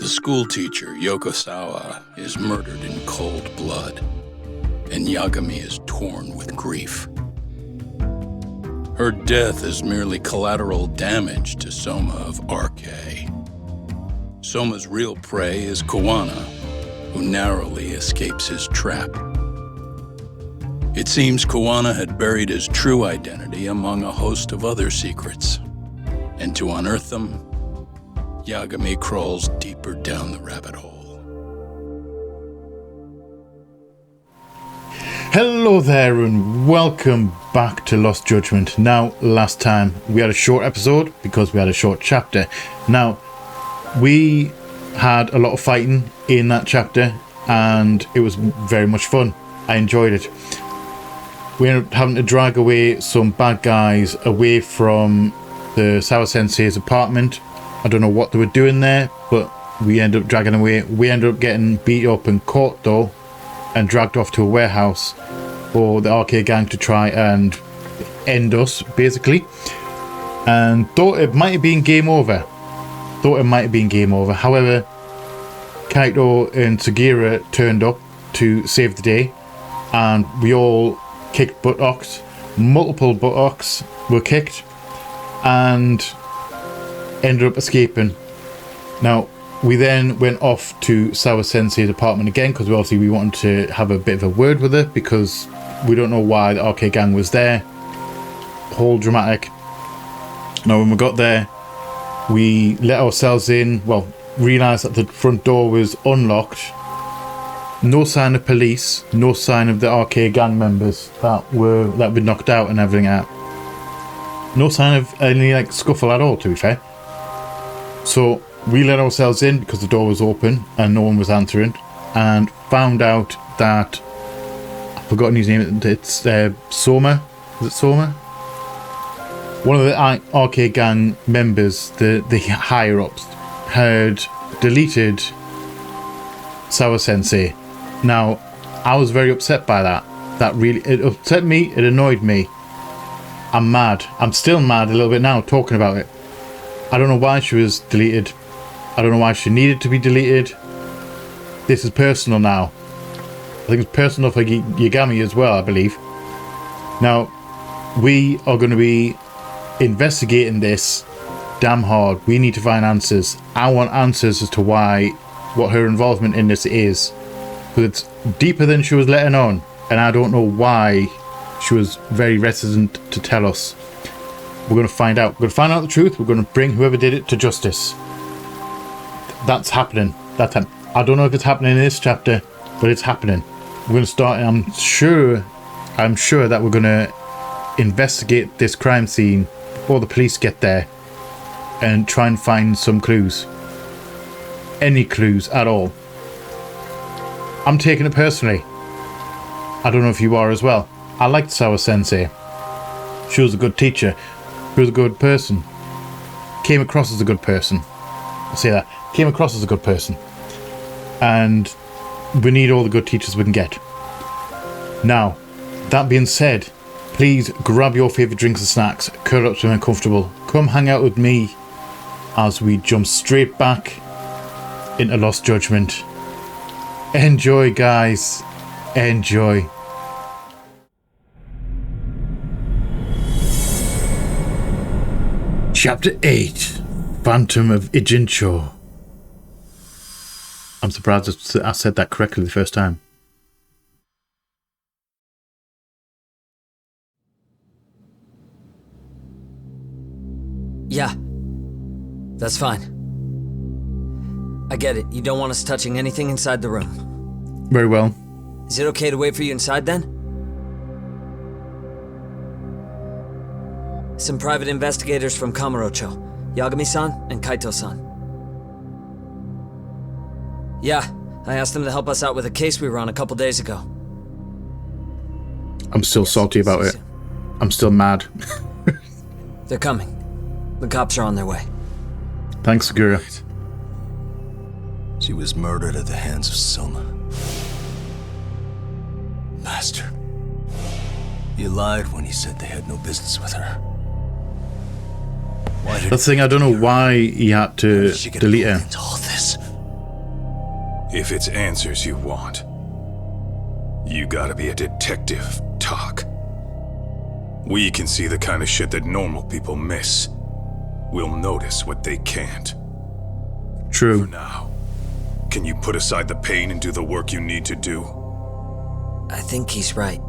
The schoolteacher, Yokosawa, is murdered in cold blood, and Yagami is torn with grief. Her death is merely collateral damage to Soma of RK. Soma's real prey is Kawana, who narrowly escapes his trap. It seems Kawana had buried his true identity among a host of other secrets, and to unearth them, Yagami crawls deeper down the rabbit hole. Hello there and welcome back to Lost Judgment. Now, last time we had a short episode because we had a short chapter. Now, we had a lot of fighting in that chapter and it was very much fun. I enjoyed it. We ended up having to drag away some bad guys away from the Sawa Sensei's apartment. I don't know what they were doing there, but we ended up dragging away. We ended up getting beat up and caught though, and dragged off to a warehouse for the arcade gang to try and end us, basically. And thought it might have been game over. However, Kaito and Sugira turned up to save the day, and we all kicked buttocks. Multiple buttocks were kicked, and ended up escaping. Now, we then went off to Sawa Sensei's apartment again because we wanted to have a bit of a word with her because we don't know why the arcade gang was there. Whole dramatic. Now, when we got there, we let ourselves in. Well, realised that the front door was unlocked. No sign of police. No sign of the arcade gang members that were knocked out and everything out. No sign of any scuffle at all, to be fair. So we let ourselves in because the door was open and no one was answering, and found out that I've forgotten his name. It's Soma. Is it Soma? One of the arcade gang members, the higher ups, had deleted Sawa Sensei. Now, I was very upset by that. It upset me. It annoyed me. I'm mad. I'm still mad a little bit now talking about it. I don't know why she was deleted. I don't know why she needed to be deleted. This is personal now. I think it's personal for Yagami as well, I believe. Now, we are going to be investigating this damn hard. We need to find answers. I want answers as to what her involvement in this is. Because it's deeper than she was letting on. And I don't know why she was very reticent to tell us. We're going to find out. We're going to find out the truth. We're going to bring whoever did it to justice. That's happening. I don't know if it's happening in this chapter, but it's happening. We're going to start. I'm sure that we're going to investigate this crime scene before the police get there and try and find some clues. Any clues at all. I'm taking it personally. I don't know if you are as well. I liked Sawa Sensei. She was a good teacher. She was a good person. Came across as a good person. I'll say that. Came across as a good person. And we need all the good teachers we can get. Now, that being said, please grab your favourite drinks and snacks, curl up somewhere comfortable. Come hang out with me as we jump straight back into Lost Judgment. Enjoy, guys. Enjoy. Chapter 8, Phantom of Ijincho. I'm surprised I said that correctly the first time. Yeah, that's fine. I get it. You don't want us touching anything inside the room. Very well. Is it okay to wait for you inside then? Some private investigators from Kamurocho, Yagami-san and Kaito-san. Yeah, I asked them to help us out with a case we were on a couple days ago. I'm still salty about it. I'm still mad. They're coming. The cops are on their way. Thanks, Sugira. She was murdered at the hands of Soma. Bastard. He lied when he said they had no business with her. That's the thing, I don't know why he had to delete her. Into all this? If it's answers you want, you gotta be a detective, Talk. We can see the kind of shit that normal people miss. We'll notice what they can't. True. For now, can you put aside the pain and do the work you need to do? I think he's right.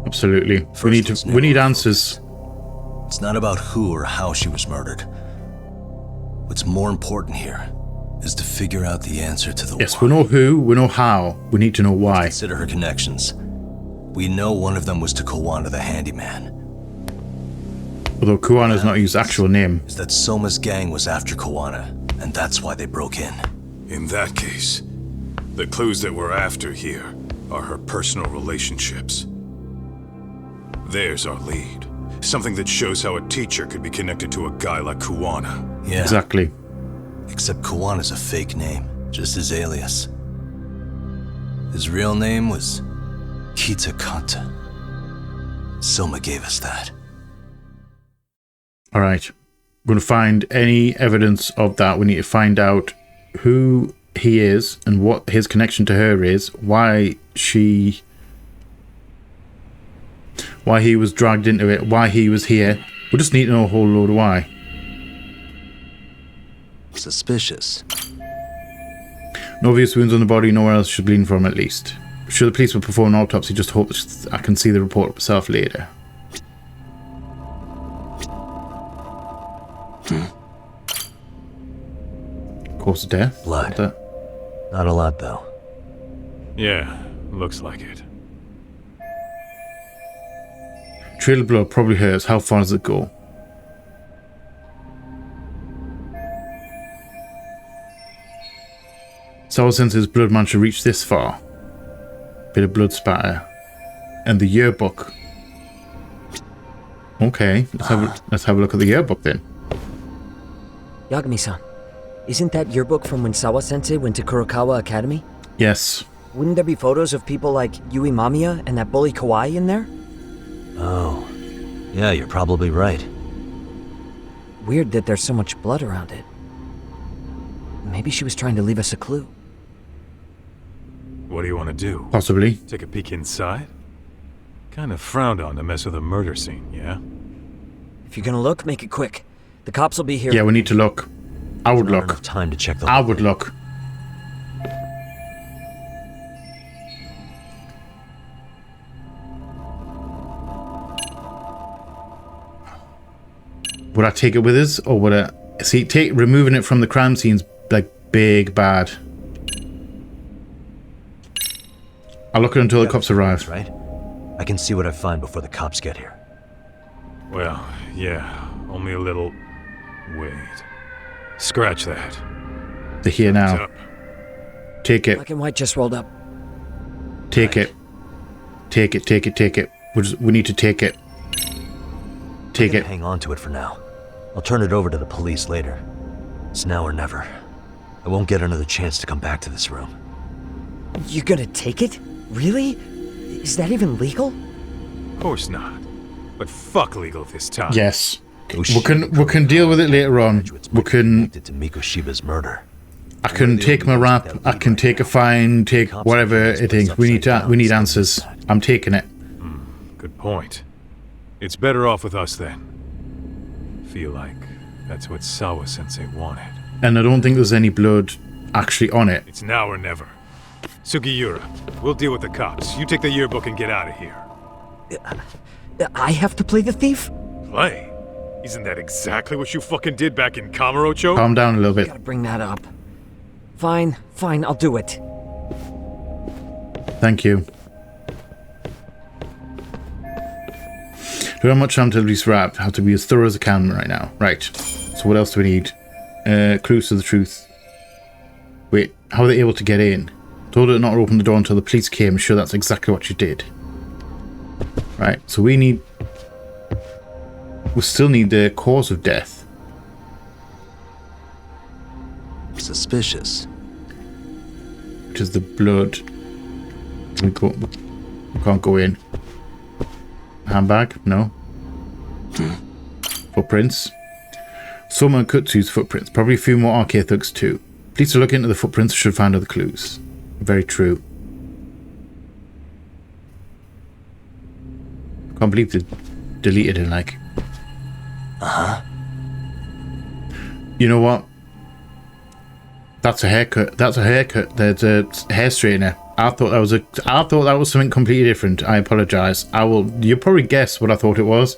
Absolutely. We need answers. It's not about who or how she was murdered. What's more important here is to figure out the answer to the Yes, why. we know who, we know how. We need to know why. Consider her connections. We know one of them was to Kawana the handyman. Although Kuana's not his actual name. Is that Soma's gang was after Kawana, and that's why they broke in. In that case, the clues that we're after here are her personal relationships. There's our lead. Something that shows how a teacher could be connected to a guy like Kawana. Yeah. Exactly. Except Kawana's a fake name, just his alias. His real name was Kitakata. Soma gave us that. Alright. We're going to find any evidence of that. We need to find out who he is and what his connection to her is, why he was dragged into it, why he was here. We just need to know a whole load of why. Suspicious. No obvious wounds on the body, nowhere else should bleed from at least. Sure, the police will perform an autopsy, just hope that I can see the report myself later. Cause of death? Blood. What Not a lot, though. Yeah, looks like it. Trail of blood probably hurts. How far does it go? Sawa Sensei's blood mantra reached this far. Bit of blood spatter. And the yearbook. Okay, let's have a look at the yearbook then. Yagami-san, isn't that yearbook from when Sawa-sensei went to Kurokawa Academy? Yes. Wouldn't there be photos of people like Yui Mamiya and that bully Kawaii in there? Oh. Yeah, you're probably right. Weird that there's so much blood around it. Maybe she was trying to leave us a clue. What do you want to do? Possibly. Take a peek inside? Kind of frowned on to mess with a murder scene, yeah? If you're gonna look, make it quick. The cops will be here. Yeah, we need to look. I would Not look. enough time to check the I whole would thing. look. Would I take it with us, or would I removing it from the crime scene's like big bad? I'll look at it until the cops arrive. Right? I can see what I find before the cops get here. Well, yeah, only a little... Wait. Scratch that. They're here It's now. up. Take it. Black and white just rolled up. Take it. Take it. Take it. Take it. We need to take it. Take it. Hang on to it for now. I'll turn it over to the police later. It's now or never. I won't get another chance to come back to this room. You're gonna take it? Really? Is that even legal? Of course not. But fuck legal this time. Yes. We can deal with it later on. We can. Connected to Mikoshiba's murder. I can take my rap. I can take a fine. Take whatever it is. We need answers. I'm taking it. Good point. It's better off with us then. Feel like that's what Sawa-sensei wanted. And I don't think there's any blood actually on it. It's now or never. Sugiura, we'll deal with the cops. You take the yearbook and get out of here. I have to play the thief? Play? Isn't that exactly what you fucking did back in Kamurocho? Calm down a little bit. Gotta bring that up. Fine, I'll do it. Thank you. Don't have much time to release rap. Have to be as thorough as I can right now. Right. So what else do we need? Clues to the truth. Wait, how are they able to get in? Told her to not open the door until the police came. I'm sure that's exactly what you did. Right, so we still need the cause of death. Suspicious. Which is the blood. We can't go in. Handbag? No. Footprints. Soma and Kutsu's footprints. Probably a few more arcade thugs too. Police will look into the footprints, should find other clues. Very true. Can't believe they deleted it, like. You know what? That's a haircut. That's a haircut. There's a hair straightener. I thought that was something completely different. I apologize. You'll probably guess what I thought it was.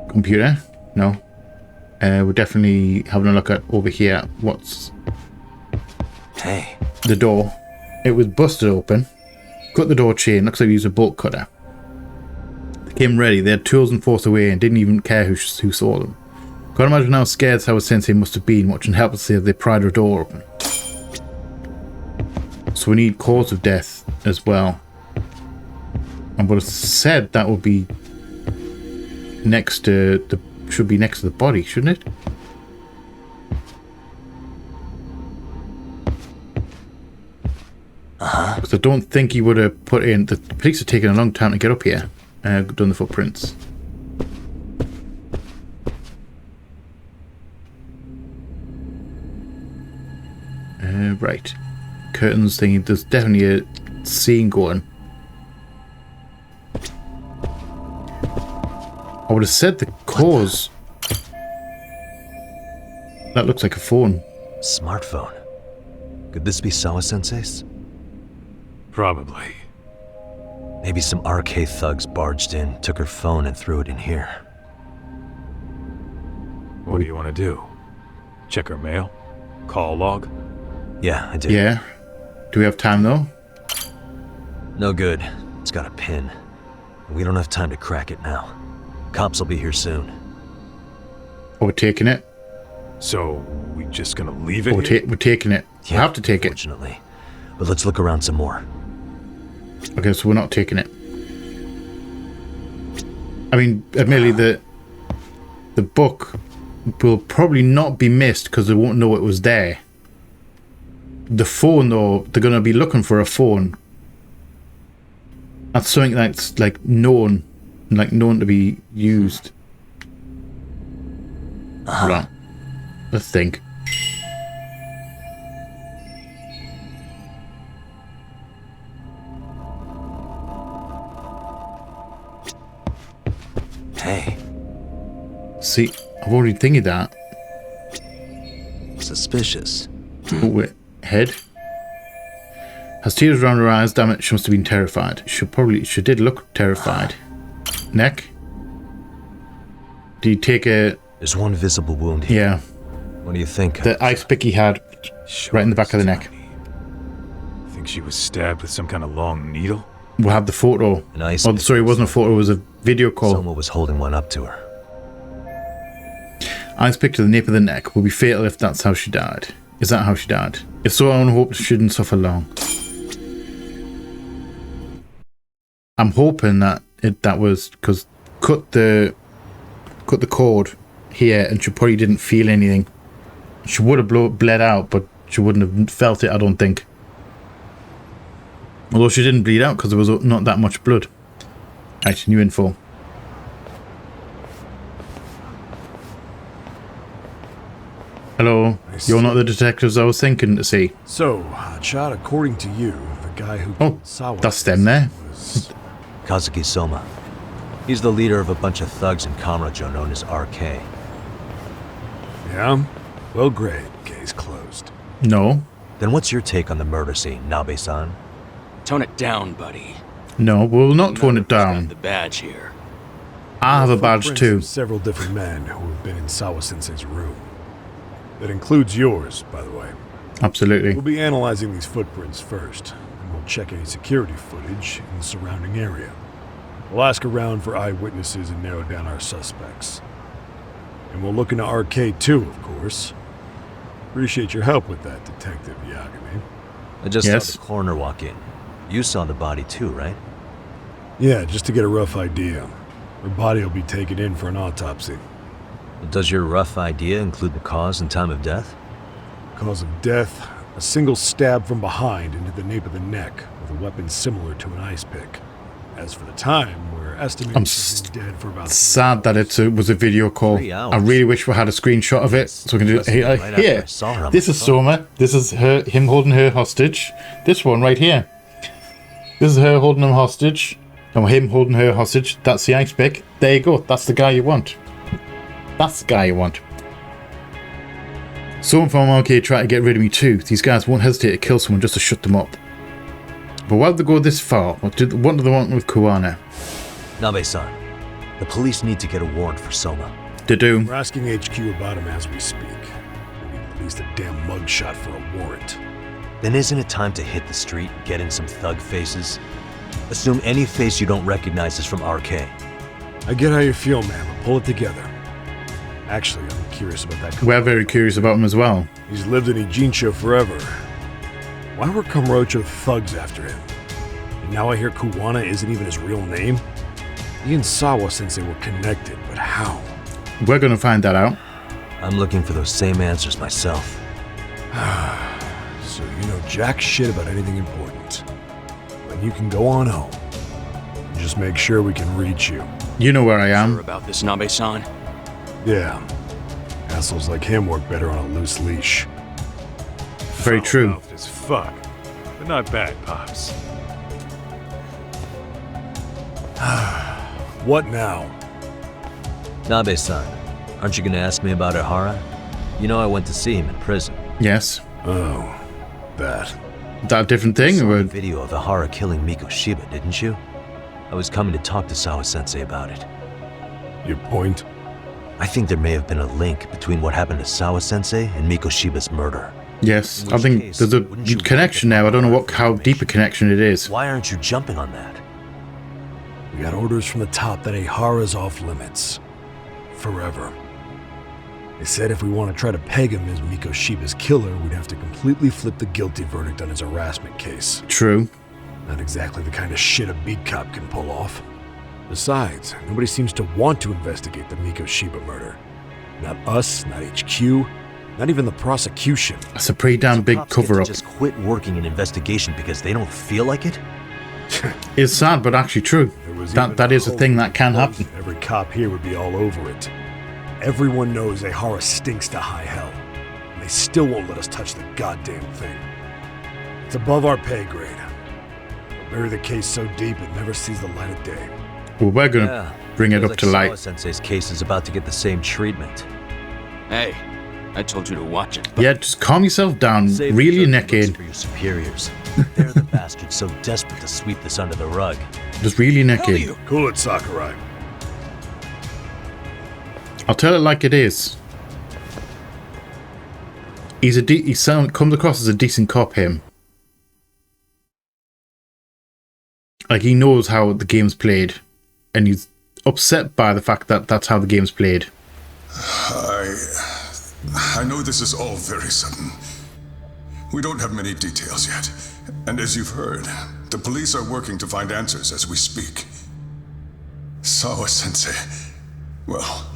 Computer? No. We're definitely having a look at over here. What's... Hey. The door. It was busted open. Cut the door chain. Looks like we used a bolt cutter. They came ready. They had tools and forced away and didn't even care who saw them. Can't imagine how scared Sawa Sensei must have been watching helplessly as they pried her door open. So we need cause of death as well. I would have said that would be next to the... should be next to the body, shouldn't it? Because I don't think he would have put in... The police have taken a long time to get up here. Done the footprints. Right. Curtains thingy. There's definitely a scene going. I would have said the cause. That looks like a phone. Smartphone. Could this be Sawa Sensei's? Probably. Maybe some RK thugs barged in, took her phone, and threw it in here. What do you want to do? Check her mail? Call log? Yeah, I do. Yeah. Do we have time though? No good. It's got a pin. We don't have time to crack it now. Cops will be here soon. Oh, we're taking it. So, we just gonna leave it Oh, here? we're taking it. Yeah, we have to take it. Fortunately. But let's look around some more. Okay, so we're not taking it. I mean, admittedly, the book will probably not be missed because they won't know it was there. The phone, though, they're going to be looking for a phone. That's something that's like known to be used. Hold on. Let's think. Hey. See, I've already thinking that. Suspicious. Oh, wait. Head. Has tears around her eyes. Damn it, she must have been terrified. She did look terrified. Neck. Do you take a... There's one visible wound here. Yeah. What do you think? The ice pick he had right in the back of the neck. Think she was stabbed with some kind of long needle? We'll have the photo. An ice Oh, pick. sorry, it wasn't a photo. It was a video call. Someone was holding one up to her. Ice pick to the nape of the neck will be fatal if that's how she died. Is that how she died? If so, I only hope she didn't suffer long. I'm hoping that that was because cut the cord here, and she probably didn't feel anything. She would have bled out, but she wouldn't have felt it, I don't think. Although she didn't bleed out because there was not that much blood. Right, new info. Hello, you're not the detectives I was thinking to see. So, Chad, according to you, the guy who Oh, killed Sawa that's them there. was... Kazuki Soma. He's the leader of a bunch of thugs in Kamrajo known as RK. Yeah? Well, great. Case closed. No, Then what's your take on the murder scene, Nabe-san? Tone it down, buddy. no, we'll not tone it None of us got down. The badge here. I have a badge Footprints too. of several different men who have been in Sawa Sensei's room. That includes yours, by the way. Absolutely. We'll be analyzing these footprints first, and we'll check any security footage in the surrounding area. We'll ask around for eyewitnesses and narrow down our suspects. And we'll look into RK too, of course. Appreciate your help with that, Detective Yagami. I just Yes. saw the coroner walk in. You saw the body too, right? Yeah, just to get a rough idea. Her body will be taken in for an autopsy. Does your rough idea include the cause and time of death? Cause of death, a single stab from behind into the nape of the neck with a weapon similar to an ice pick. As for the time, we're estimating he's dead for about Sad that it was a video call. 3 hours. I really wish we had a screenshot of it so we can do it. Here, Right after I here. saw her on This my is phone. Soma. This is him holding her hostage. This one right here. This is her holding him hostage. And him holding her hostage. That's the ice pick. There you go. That's the guy you want. That's the guy you want. Someone from Arcade tried to get rid of me too. These guys won't hesitate to kill someone just to shut them up. But why would they go this far? What do they want with Kuwana? Nabe-san, the police need to get a warrant for Soma. They do. We're asking HQ about him as we speak. We need at least a damn mugshot for a warrant. Then isn't it time to hit the street and get in some thug faces? Assume any face you don't recognize is from RK. I get how you feel, man, but pull it together. Actually, I'm curious about that. We're very curious about him as well. He's lived in Ijincho forever. Why were Kamurocho thugs after him? And now I hear Kuwana isn't even his real name? He and Sawa-sensei were connected, but how? We're going to find that out. I'm looking for those same answers myself. So you know jack shit about anything important. Then you can go on home. Just make sure we can reach you. You know where I Sure am. about this, Nabe-san? Yeah. Assholes like him work better on a loose leash. Very true. Foul-mouthed as fuck, but not bad, Pops. What now? Nabe-san, aren't you gonna ask me about Ihara? You know I went to see him in prison. Yes. Oh, that. That different thing? Saw Or a video of Ihara killing Miko Shiba, didn't you? I was coming to talk to Sawa-sensei about it. Your point? I think there may have been a link between what happened to Sawa-sensei and Miko Shiba's murder. yes, In I which think case, there's a wouldn't you connection want there. I don't know the how deep a connection it is. Why aren't you jumping on that? We got orders from the top that Ihara's off limits. Forever. They said if we want to try to peg him as Miko Shiba's killer, we'd have to completely flip the guilty verdict on his harassment case. True. Not exactly the kind of shit a beat cop can pull off. Besides, nobody seems to want to investigate the Miko Shiba murder. Not us, not HQ, not even the prosecution. That's a pretty damn big Cops get to cover-up. just quit working an investigation because they don't feel like it? It's sad, but actually true. There was even That is a hope thing that can happen. Every cop here would be all over it. Everyone knows Ihara stinks to high hell, and they still won't let us touch the goddamn thing. It's above our pay grade. We'll bury the case so deep it never sees the light of day. Well, we're going to bring it feels up like to light. Sawa-sensei's case is about to get the same treatment. Hey, I told you to watch it. Yeah, just calm yourself down. Save Reel your the neck looks in. for your superiors. They're the bastards so desperate to sweep this under the rug. Just reel your neck Hell in. you! Cool it, Sakurai. I'll tell it like it is. He comes across as a decent cop, him. Like, he knows how the game's played. And he's upset by the fact that that's how the game's played. I know this is all very sudden. We don't have many details yet. And as you've heard, the police are working to find answers as we speak. Sawa-sensei, well,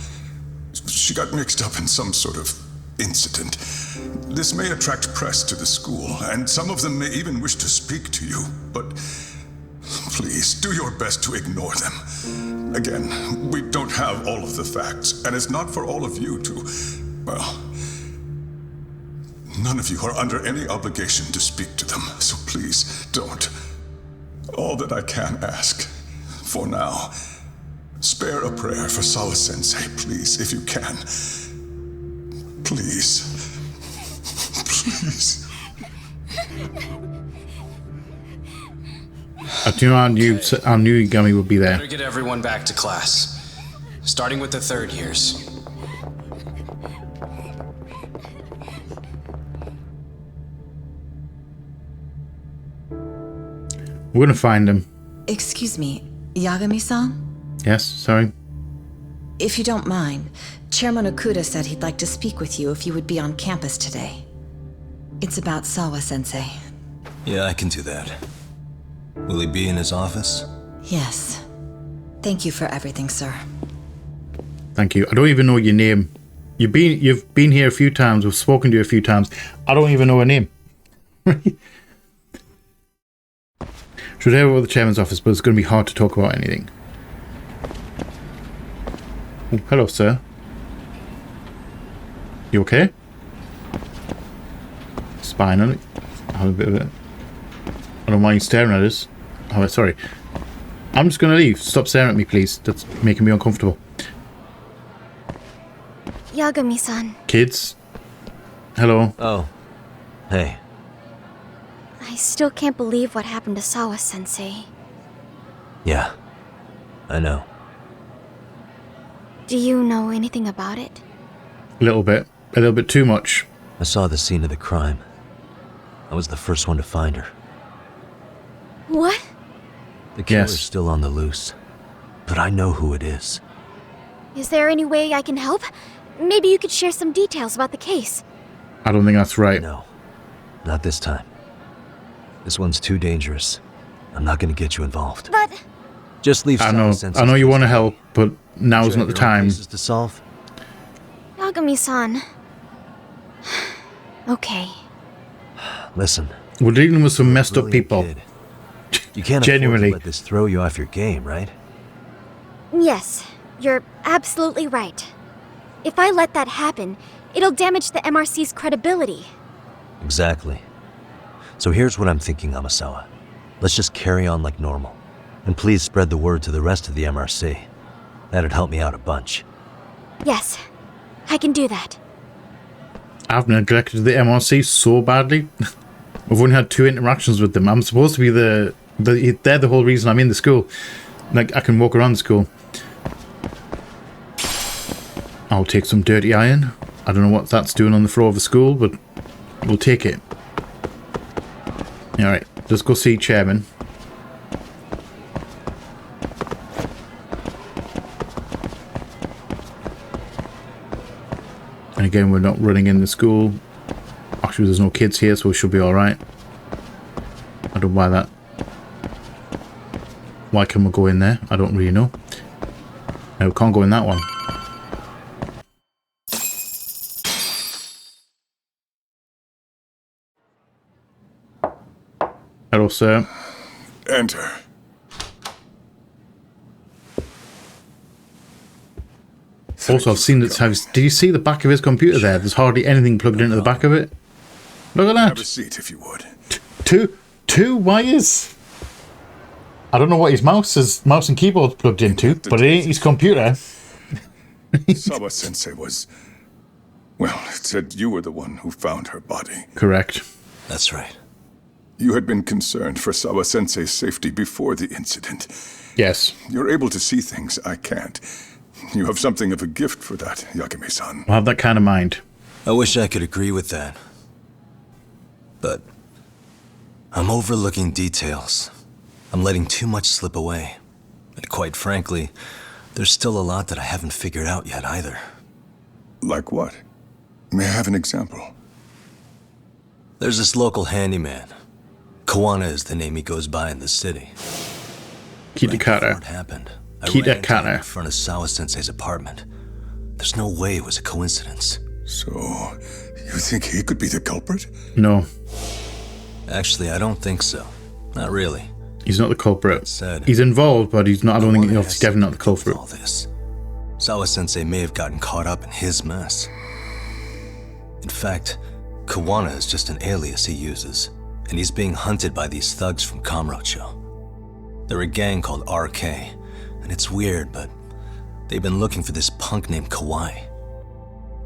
she got mixed up in some sort of incident. This may attract press to the school, and some of them may even wish to speak to you, but please do your best to ignore them. Again, we don't have all of the facts, and it's not for all of you to, well, none of you are under any obligation to speak to them, so please don't. All that I can ask, for now, spare a prayer for Sawa-sensei, please, if you can. Please. Please. I knew Yagami would be there. Better get everyone back to class. Starting with the third years. We're going to find him. Excuse me, Yagami-san? Yes, sorry. If you don't mind, Chairman Okuda said he'd like to speak with you if you would be on campus today. It's about Sawa-sensei. Yeah, I can do that. Will he be in his office? Yes. Thank you for everything, sir. Thank you. I don't even know your name. You've been here a few times. We've spoken to you a few times. I don't even know her name. Should Should head over to the chairman's office, but it's going to be hard to talk about anything. Oh, hello, sir. You okay? Spine on it. I have a bit of it. I don't mind you staring at us. Oh, sorry. I'm just going to leave. Stop staring at me, please. That's making me uncomfortable. Yagami-san. Kids. Hello. Oh. Hey. I still can't believe what happened to Sawa-sensei. Yeah. I know. Do you know anything about it? A little bit. A little bit too much. I saw the scene of the crime. I was the first one to find her. What? The killer's Yes. still on the loose. But I know who it is. Is there any way I can help? Maybe you could share some details about the case. I don't think that's right. No. Not this time. This one's too dangerous. I'm not gonna get you involved. But... Just leave I know Sawa-sensei's you want to case. help, but now's You not the have your own time. cases to solve? Yagami-san... Okay. Listen. We're dealing with some you're a messed up brilliant people. kid. You can't Genuinely. afford to let this throw you off your game, right? Yes, you're absolutely right. If I let that happen, it'll damage the MRC's credibility. Exactly. So here's what I'm thinking, Amasawa. Let's just carry on like normal. And please spread the word to the rest of the MRC. That'd help me out a bunch. Yes, I can do that. I've neglected the MRC so badly. I've only had 2 interactions with them. I'm supposed to be they're the whole reason I'm in the school. Like, I can walk around the school. I'll take some dirty iron. I don't know what that's doing on the floor of the school, but we'll take it. Alright, let's go see Chairman. And again, we're not running in the school. Actually, there's no kids here, so we should be alright. I don't buy that. Why can we go in there? I don't really know. No, we can't go in that one. Hello, sir. Enter. Also, I've seen that. Did you see the back of his computer there? There's hardly anything plugged into the back of it. Look at Have a that. seat if you would. Two wires. I don't know what his mouse and keyboard's plugged into, but it ain't his computer. Sawa-sensei was... Well, it said you were the one who found her body. Correct. That's right. You had been concerned for Sawa-sensei's safety before the incident. Yes. You're able to see things I can't. You have something of a gift for that, Yagami-san. I have that kind of mind. I wish I could agree with that. But I'm overlooking details. I'm letting too much slip away. And quite frankly, there's still a lot that I haven't figured out yet either. Like what? May I have an example? There's this local handyman. Kawana is the name he goes by in the city. Keep the Before cutter. it happened, I Keep ran that into him cutter. in front of Sawa-sensei's apartment. There's no way it was a coincidence. So, you think he could be the culprit? No, Actually, I don't think so. Not really. he's not the culprit. Said, He's involved, but he's not. I don't think Kawana he's has definitely not the something to do culprit. with all this. Sawa-sensei may have gotten caught up in his mess. In fact, Kawana is just an alias he uses, and he's being hunted by these thugs from Kamurocho. They're a gang called RK, and it's weird, but they've been looking for this punk named Kawai.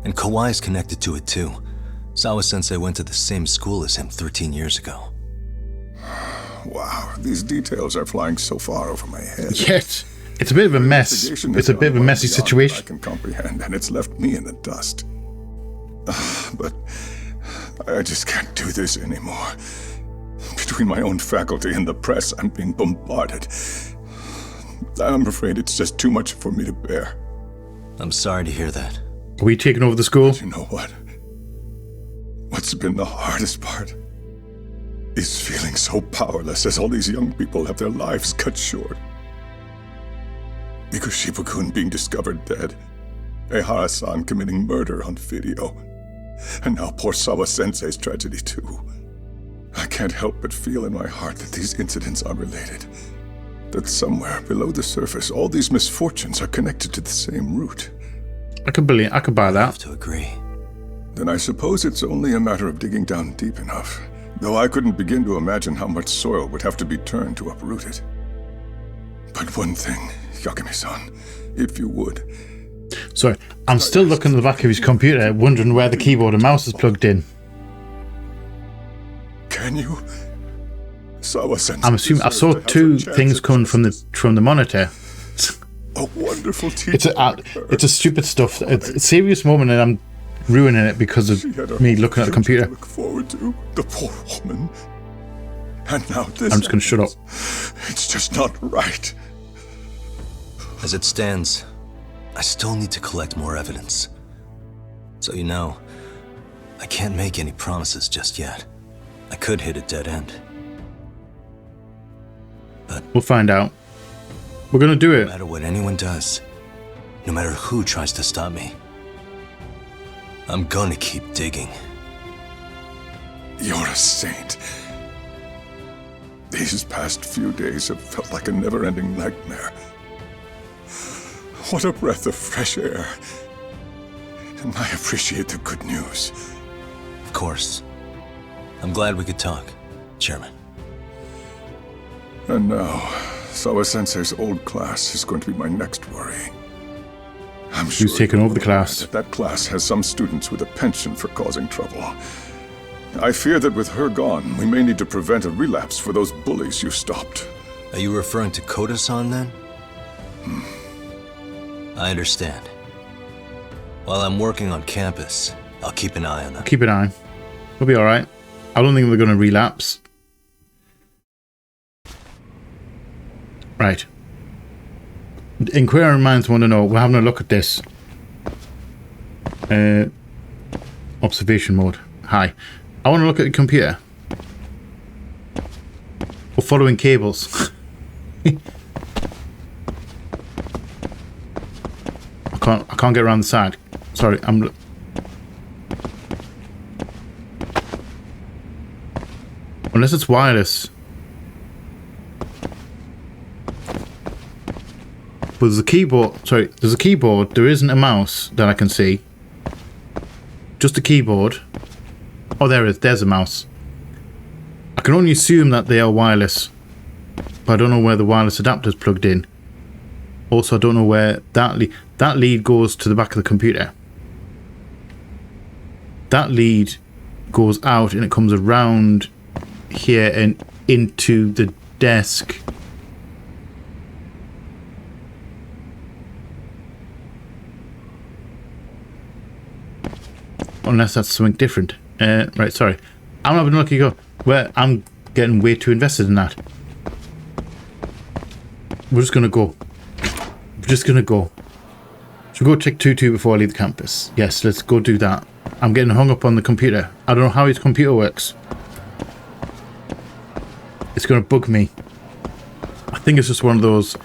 And Kawai's connected to it too. Sawa-sensei went to the same school as him 13 years ago. Wow, these details are flying so far over my head. Yes, it's a bit of a mess. Investigation It's has a bit of a gone messy well beyond situation. what I can comprehend, and it's left me in the dust. But I just can't do this anymore. Between my own faculty and the press, I'm being bombarded. I'm afraid it's just too much for me to bear. I'm sorry to hear that. Are we taking over the school? You know what? What's been the hardest part is feeling so powerless as all these young people have their lives cut short. Because Shibukun being discovered dead, Ehara-san committing murder on video, and now poor Sawa-sensei's tragedy too. I can't help but feel in my heart that these incidents are related. That somewhere below the surface, all these misfortunes are connected to the same root. I could buy that. I have to agree. Then I suppose it's only a matter of digging down deep enough. Though I couldn't begin to imagine how much soil would have to be turned to uproot it. But one thing, Yagami-san, if you would. Sorry, I'm still looking at the back of his computer, wondering where the keyboard and mouse is plugged in. Can you? Sawa-sensei, I'm assuming I saw two things coming from the monitor. A wonderful teacher. It's a stupid stuff. It's a serious moment, and I'm ruining it because of me looking at the computer. To look forward to the poor woman, and now this. I'm just going to shut up. It's just not right. As it stands, I still need to collect more evidence. So you know, I can't make any promises just yet. I could hit a dead end. But we'll find out. We're going to do it. No matter what anyone does, no matter who tries to stop me, I'm gonna keep digging. You're a saint. These past few days have felt like a never-ending nightmare. What a breath of fresh air. And I appreciate the good news. Of course. I'm glad we could talk, Chairman. And now, Sawa-sensei's old class is going to be my next worry. I'm sure who's taken over the class. That class has some students with a penchant for causing trouble. I fear that with her gone, we may need to prevent a relapse for those bullies you stopped. Are you referring to Koda-san then? I understand. While I'm working on campus, I'll keep an eye on them. Keep an eye. We'll be alright. I don't think we're going to relapse. Right. Inquiring minds want to know. We're having a look at this. Observation mode. Hi. I want to look at the computer. We're following cables. I can't get around the side. Sorry, unless it's wireless. But there's a keyboard. Sorry, there's a keyboard. There isn't a mouse that I can see. Just a keyboard. Oh, there is. There's a mouse. I can only assume that they are wireless. But I don't know where the wireless adapter's plugged in. Also, I don't know where that lead goes to the back of the computer. That lead goes out and it comes around here and into the desk. Unless that's something different. Right, sorry. I'm having a lucky go. Where I'm getting way too invested in that. We're just gonna go. We're just gonna go. Should we go check 2-2 before I leave the campus? Yes, let's go do that. I'm getting hung up on the computer. I don't know how his computer works. It's gonna bug me. I think it's just one of those.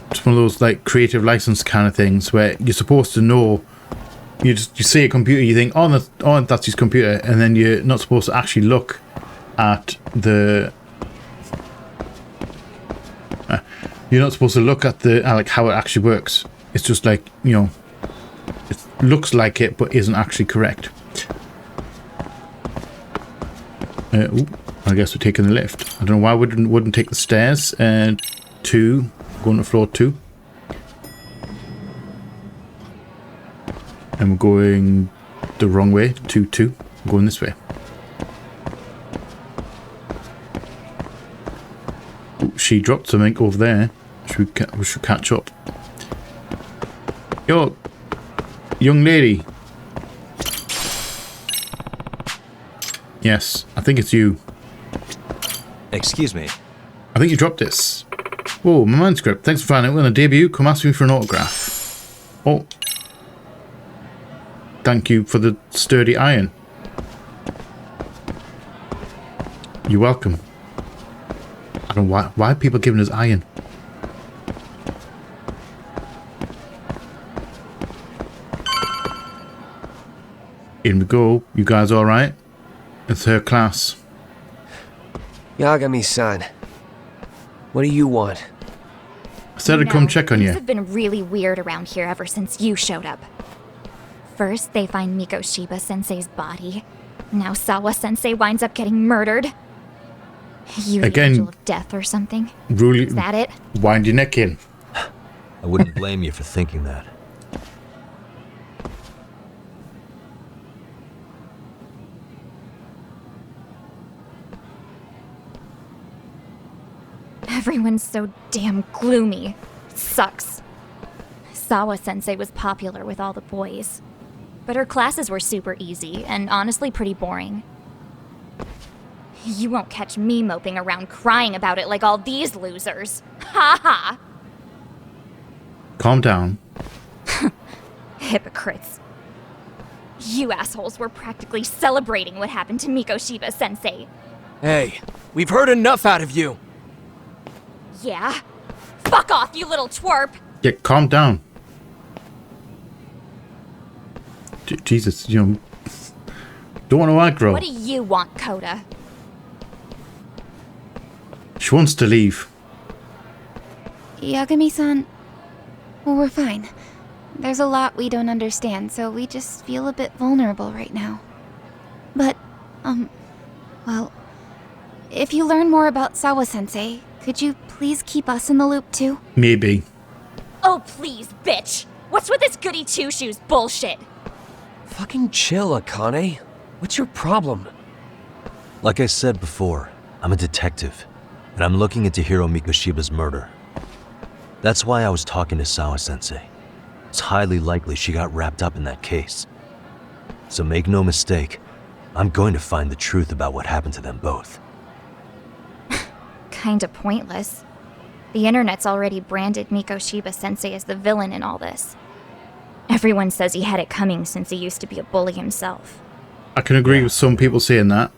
It's one of those like creative license kind of things where you're supposed to know. You see a computer, you think, oh, that's his computer, and then you're not supposed to actually look at the. You're not supposed to look at the like how it actually works. It's just like, you know, it looks like it, but isn't actually correct. I guess we're taking the lift. I don't know why we wouldn't take the stairs. And 2, going to floor 2. And we're going the wrong way. 2-2. We're going this way. Ooh, she dropped something over there. We should catch up. Yo, young lady. Yes, I think it's you. Excuse me. I think you dropped this. Whoa, my manuscript. Thanks for finding it. When I debut, come ask me for an autograph. Oh. Thank you for the sturdy iron. You're welcome. I don't know why are people giving us iron? In we go. You guys alright? It's her class. Yagami-san, what do you want? I said I'd come check on Things you. have been really weird around here ever since you showed up. First, they find Mikoshiba-sensei's body. Now Sawa-sensei winds up getting murdered. You the Again, angel of death or something? Really, Is that it? wind your neck in. I wouldn't blame you for thinking that. Everyone's so damn gloomy. It sucks. Sawa-sensei was popular with all the boys. But her classes were super easy, and honestly pretty boring. You won't catch me moping around crying about it like all these losers. Ha ha! Calm down. Hypocrites. You assholes were practically celebrating what happened to Mikoshiba-sensei. Hey, we've heard enough out of you. Yeah? Fuck off, you little twerp! Yeah, calm down. Jesus, you know, don't want to aggro. What do you want, Coda? She wants to leave. Yagami-san, well, we're fine. There's a lot we don't understand, so we just feel a bit vulnerable right now. But, well, if you learn more about Sawa-sensei, could you please keep us in the loop too? Maybe. Oh, please, bitch! What's with this goody two-shoes bullshit? Fucking chill, Akane. What's your problem? Like I said before, I'm a detective, and I'm looking into Hiro Mikoshiba's murder. That's why I was talking to Sawa-sensei. It's highly likely she got wrapped up in that case. So make no mistake, I'm going to find the truth about what happened to them both. Kinda pointless. The internet's already branded Mikoshiba-sensei as the villain in all this. Everyone says he had it coming since he used to be a bully himself. I can agree with some people saying that.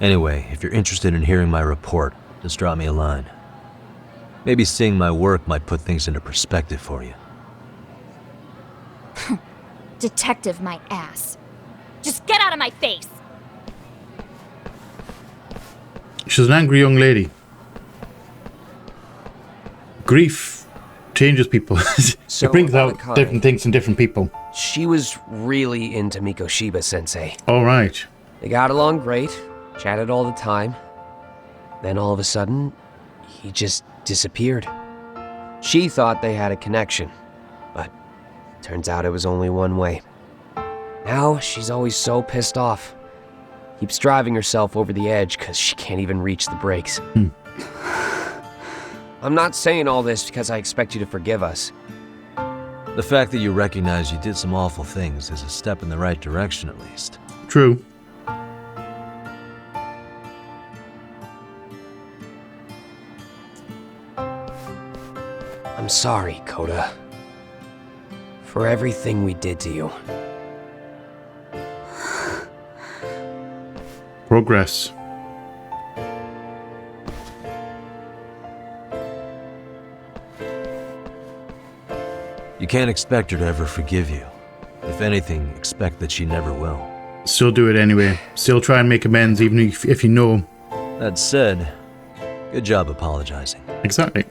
Anyway, if you're interested in hearing my report, just drop me a line. Maybe seeing my work might put things into perspective for you. Detective my ass. Just get out of my face! She's an angry young lady. Grief changes people. So, It brings out Akane, different things in different people. She was really into Mikoshiba-sensei. All right. They got along great, chatted all the time. Then all of a sudden, he just disappeared. She thought they had a connection, but turns out it was only one way. Now she's always so pissed off. Keeps driving herself over the edge because she can't even reach the brakes. I'm not saying all this because I expect you to forgive us. The fact that you recognize you did some awful things is a step in the right direction, at least. True. I'm sorry, Coda. For everything we did to you. Progress. You can't expect her to ever forgive you. If anything, expect that she never will. Still do it anyway. Still try and make amends even if you know. That said, good job apologizing. Exactly.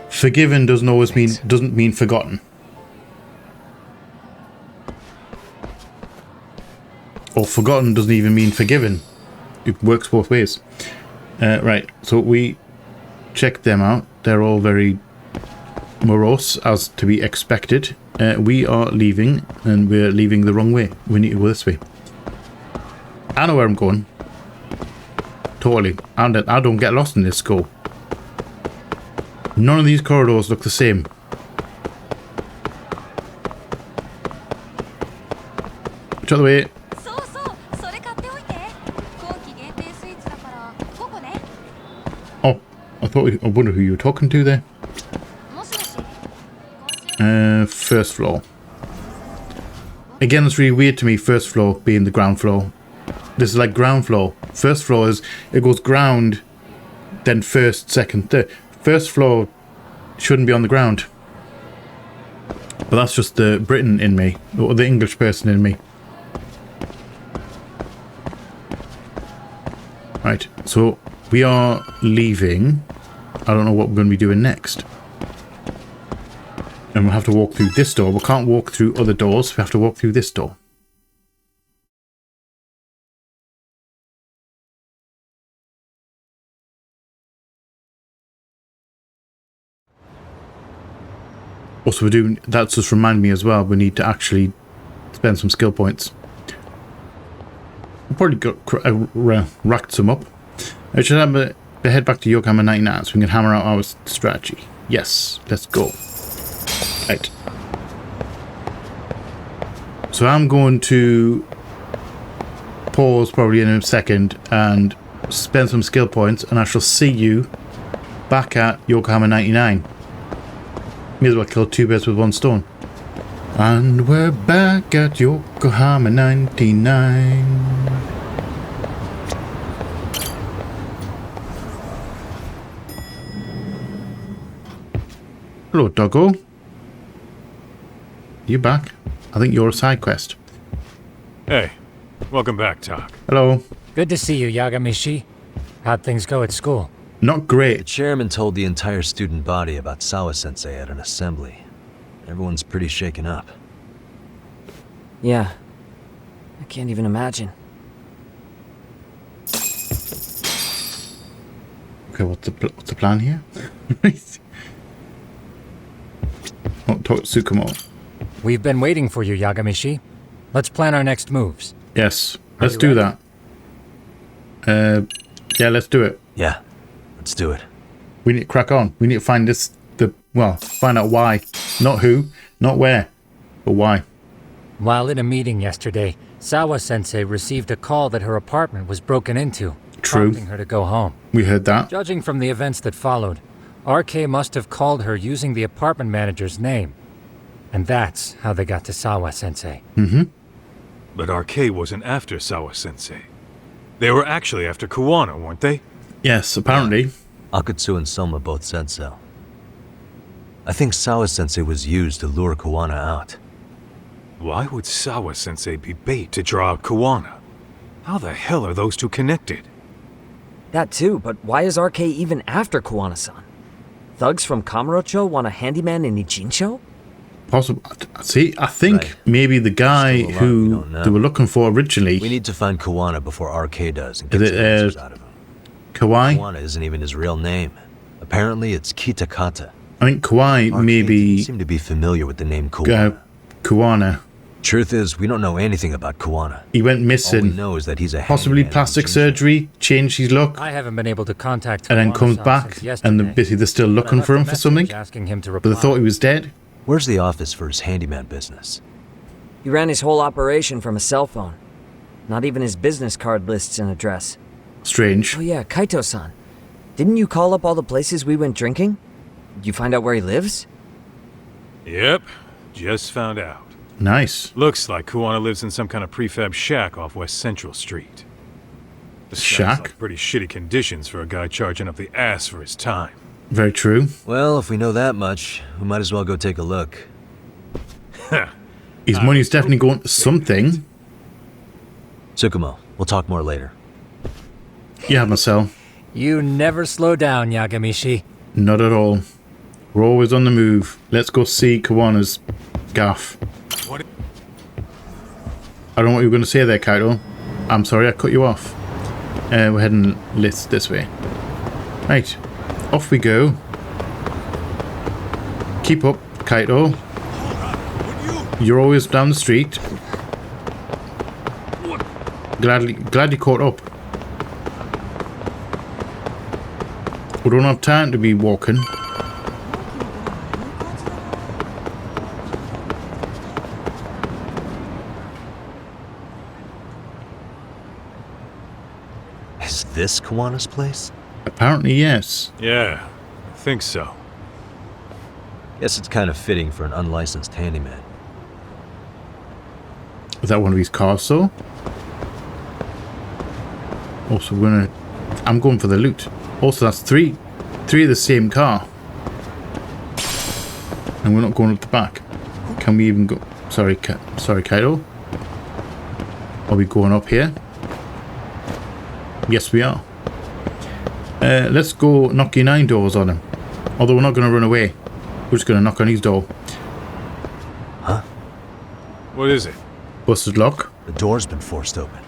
Forgiven doesn't mean forgotten. Or forgotten doesn't even mean forgiven. It works both ways. Right, so we checked them out. They're all very morose, as to be expected. We are leaving, and we're leaving the wrong way. We need to go this way. I know where I'm going. Totally. I don't get lost in this school. None of these corridors look the same. Which other way? Oh, I wonder who you were talking to there. First floor. Again, it's really weird to me, first floor being the ground floor. This is like ground floor. First floor is, it goes ground, then first, second, third. First floor shouldn't be on the ground. But that's just the Briton in me, or the English person in me. Right, so we are leaving. I don't know what we're going to be doing next. And we'll have to walk through this door. We can't walk through other doors. We have to walk through this door. Also, we're doing, that's just remind me as well, we need to actually spend some skill points. We've probably got racked some up. I should have a head back to Yagami 99 so we can hammer out our strategy. Yes, let's go. Right. So I'm going to pause probably in a second and spend some skill points, and I shall see you back at Yagami 99. May as well kill two birds with one stone. And we're back at Yokohama 99. Hello, doggo. You back? I think you're a side quest. Hey, welcome back, Talk. Hello. Good to see you, Yagami. How'd things go at school? Not great. The chairman told the entire student body about Sawa-sensei at an assembly. Everyone's pretty shaken up. Yeah. I can't even imagine. Okay, what's the plan here? Oh, talk to Tsukumo. We've been waiting for you, Yagami. Let's plan our next moves. Yes, let's do that. Yeah, let's do it. Yeah, let's do it. We need to crack on. We need to find find out why. Not who, not where, but why. While in a meeting yesterday, Sawa-sensei received a call that her apartment was broken into, prompting her to go home. We heard that. Judging from the events that followed, RK must have called her using the apartment manager's name. And that's how they got to Sawa-sensei. Mm-hmm. But RK wasn't after Sawa-sensei. They were actually after Kuwana, weren't they? Yes, apparently. Akutsu and Soma both said so. I think Sawa-sensei was used to lure Kuwana out. Why would Sawa-sensei be bait to draw out Kuwana? How the hell are those two connected? That too, but why is RK even after Kuwana-san? Thugs from Kamurocho want a handyman in Ichincho? Possible. See, I think maybe the guy who they were looking for originally. We need to find Kuwana before RK does and get some answers out of him. Kawai? Kuwana isn't even his real name. Apparently, it's Kitakata. I think Kawai maybe seem to be familiar with the name Kuwana. Kuwana. Truth is, we don't know anything about Kuwana. He went missing. All we know is that he's a possibly plastic surgery, changed his look. I haven't been able to contact and then comes back, and they're still looking for him for something. Asking him to but they thought he was dead. Where's the office for his handyman business? He ran his whole operation from a cell phone. Not even his business card lists an address. Strange. Oh yeah, Kaito-san. Didn't you call up all the places we went drinking? Did you find out where he lives? Yep, just found out. Nice. Looks like Kuwana lives in some kind of prefab shack off West Central Street. This shack? sounds like pretty shitty conditions for a guy charging up the ass for his time. Very true. Well, if we know that much, we might as well go take a look. His money's definitely going to something. Tsukumo, we'll talk more later. Yeah, Marcel. You never slow down, Yagami. Not at all. We're always on the move. Let's go see Kawana's gaff. What? I don't know what you were going to say there, Kaito. I'm sorry, I cut you off. We're heading this way. Right. Off we go. Keep up, Kaito. You're always down the street. Glad you caught up. We don't have time to be walking. Is this Kawana's place? Apparently, yes. Yeah, I think so. Guess it's kind of fitting for an unlicensed handyman. Is that one of his cars, so? Also, I'm going for the loot. Also, that's three of the same car. And we're not going up the back. Can we even go? Sorry, Kaito. Are we going up here? Yes, we are. Let's go knock your 9 doors on him. Although we're not going to run away. We're just going to knock on his door. Huh? What is it? Busted lock. The door's been forced open.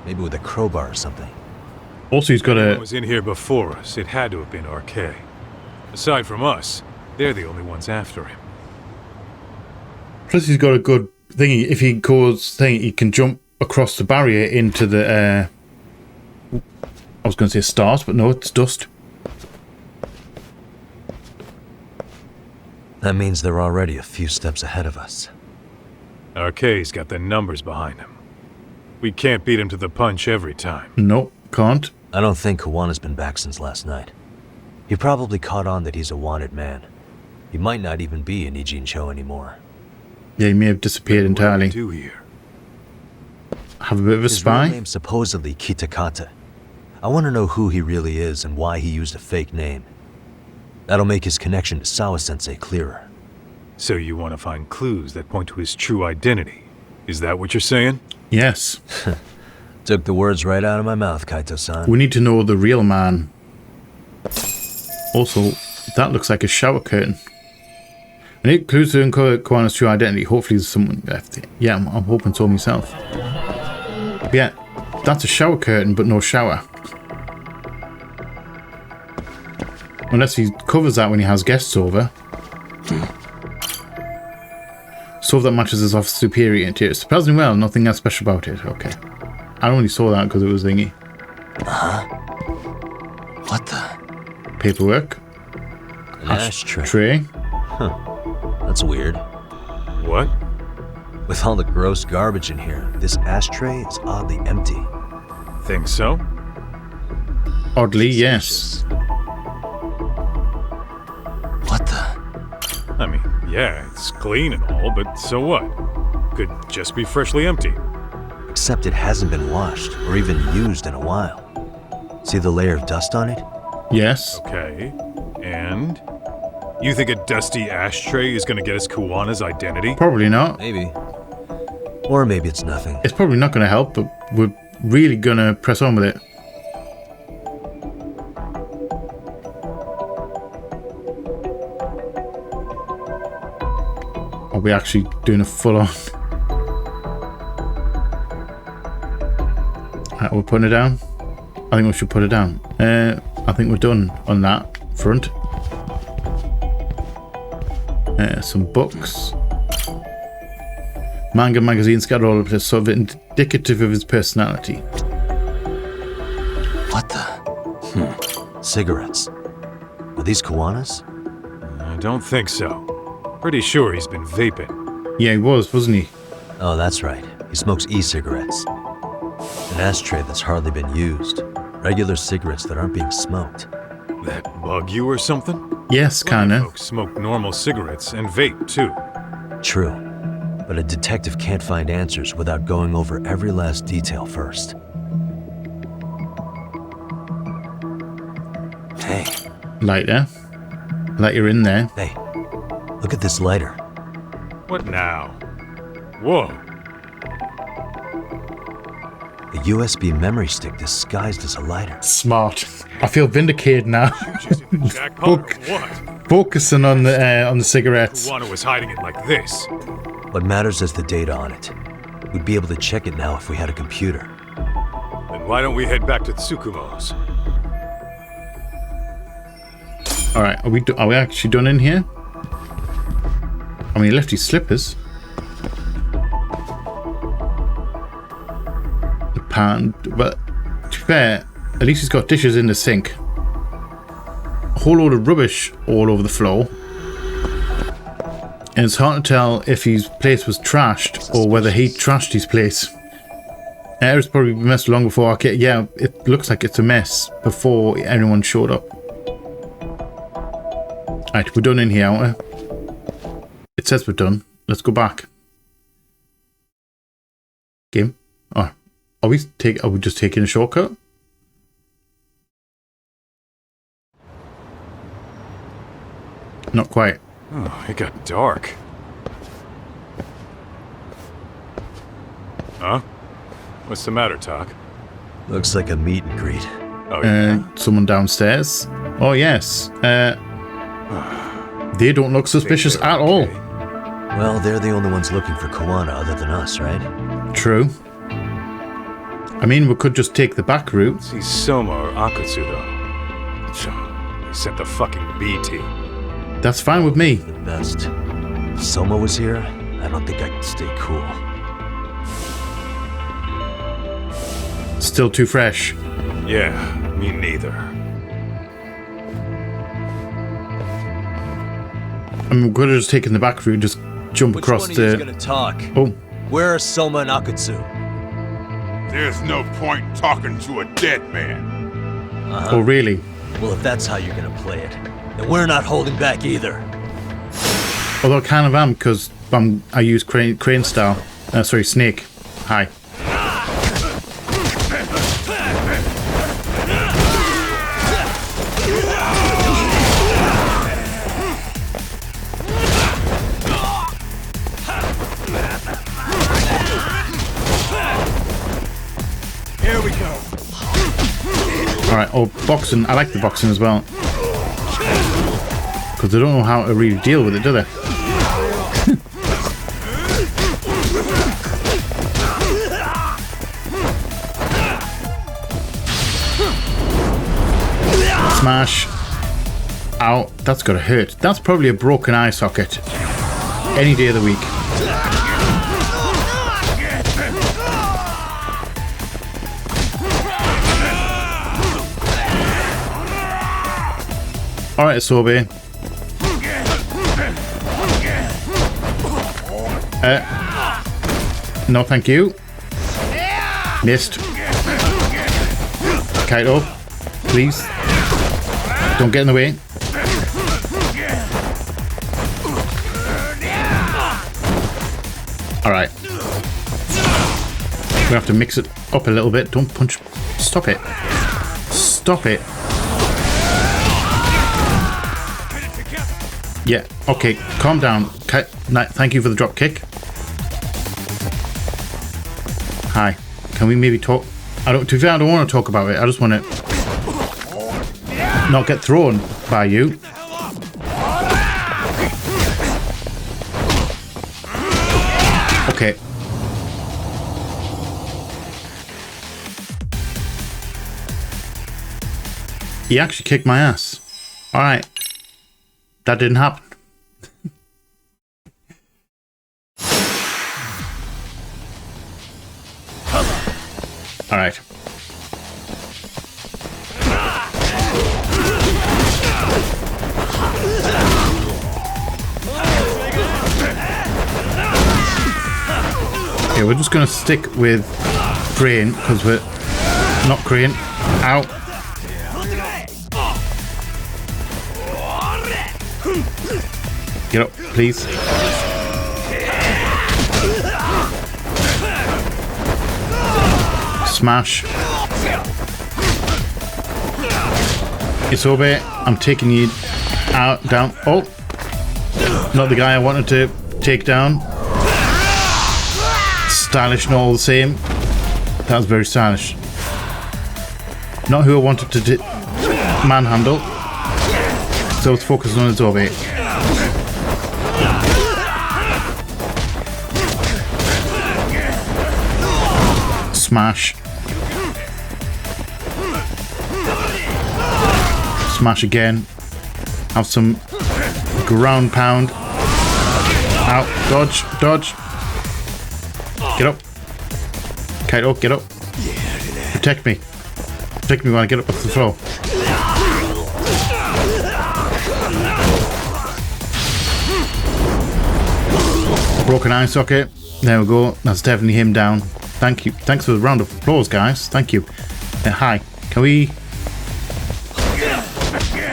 Maybe with a crowbar or something. Also, he's got Anyone a... was in here before us. It had to have been RK. Aside from us, they're the only ones after him. Plus, he's got a good thingy. If he goes thing, he can jump across the barrier into the... I was going to say stars, but no, it's dust. That means they're already a few steps ahead of us. RK's got the numbers behind him. We can't beat him to the punch every time. Nope, can't. I don't think Kawana's been back since last night. He probably caught on that he's a wanted man. He might not even be in Ijincho anymore. Yeah, he may have disappeared entirely. What do we do here? Have a bit of a His spy? real name's supposedly Kitakata. I want to know who he really is and why he used a fake name. That'll make his connection to Sawa-sensei clearer. So you want to find clues that point to his true identity? Is that what you're saying? Yes. Took the words right out of my mouth, Kaito-san. We need to know the real man. Also, that looks like a shower curtain. I need clues to uncover Kawana's true identity. Hopefully there's someone left. Yeah, I'm hoping so myself. Yeah, that's a shower curtain, but no shower. Unless he covers that when he has guests over. So that matches his office superior interior. Surprisingly well, nothing else special about it. Okay. I only saw that because it was thingy. What the? Paperwork. An ashtray. Tray. Huh. That's weird. What? With all the gross garbage in here, this ashtray is oddly empty. Think so? Oddly, yes. What the? I mean, yeah, it's clean and all, but so what? Could just be freshly empty. Except it hasn't been washed or even used in a while. See the layer of dust on it? Yes. Okay, and? You think a dusty ashtray is gonna get us Kawana's identity? Probably not. Maybe. Or maybe it's nothing. It's probably not going to help, but we're really going to press on with it. Are we actually doing a full-on? We're putting it down? I think we should put it down. I think we're done on that front. Some books. Manga magazines got all of this, sort of indicative of his personality. What the? Cigarettes. Are these Kawana's? I don't think so. Pretty sure he's been vaping. Yeah, he was, wasn't he? Oh, that's right. He smokes e-cigarettes. An ashtray that's hardly been used. Regular cigarettes that aren't being smoked. That bug you or something? Yes, kinda. Folks smoke normal cigarettes and vape too. True. But a detective can't find answers without going over every last detail first. Hey. Lighter. Lighter in there. Hey. Look at this lighter. What now? Whoa. A USB memory stick disguised as a lighter. Smart. I feel vindicated now. What? Focusing on the cigarettes. Kawana was hiding it like this. What matters is the data on it. We'd be able to check it now if we had a computer. Then why don't we head back to Tsukumo's? Alright, are we actually done in here? I mean, he left his slippers. The pan, but to be fair, at least he's got dishes in the sink. A whole load of rubbish all over the floor. And it's hard to tell if his place was trashed or whether he trashed his place. It was probably messed long before Arcade. Yeah, it looks like it's a mess before anyone showed up. Right, we're done in here, aren't we? It says we're done. Let's go back. Game. Oh, are we just taking a shortcut? Not quite. Oh, it got dark. Huh? What's the matter, Talk? Looks like a meet and greet. Oh, yeah? Someone downstairs. Oh, yes. They don't look suspicious at all. Well, they're the only ones looking for Koana other than us, right? True. I mean, we could just take the back route. See Soma or Akatsu, though. They sent the fucking B team. That's fine with me. The best. If Soma was here, I don't think I could stay cool. Still too fresh. Yeah, me neither. I mean, we could have just taken the back route, just jump across Which the... one of you's gonna talk? Oh. Where are Soma and Akatsu? There's no point talking to a dead man. Oh, really? Well, if that's how you're gonna play it, then we're not holding back either. Although I kind of am, because I use crane style. Sorry, snake. Hi. Here we go. Alright, oh, boxing. I like the boxing as well. Because they don't know how to really deal with it, do they? Smash. Ow, that's gotta hurt. That's probably a broken eye socket. Any day of the week. Alright, Sobe. No, thank you. Missed. Kaito, please. Don't get in the way. Alright. We have to mix it up a little bit. Don't punch. Stop it. Stop it. Yeah, okay, calm down. Thank you for the drop kick. Hi. Can we maybe talk? I don't want to talk about it. I just want to not get thrown by you. Okay. He actually kicked my ass. Alright. That didn't happen. Alright. Okay, we're just gonna stick with Crane because we're not Crane. Ow. Get up, please. Smash. Isobe, I'm taking you out, down. Oh! Not the guy I wanted to take down. Stylish and all the same. That was very stylish. Not who I wanted to manhandle. So let's focus on Isobe. Smash. Smash again. Have some ground pound. Out. Dodge. Dodge. Get up. Kaito, get up. Protect me. Protect me when I get up off the floor. Broken eye socket. There we go. That's definitely him down. Thank you. Thanks for the round of applause, guys. Thank you. Hi. Can we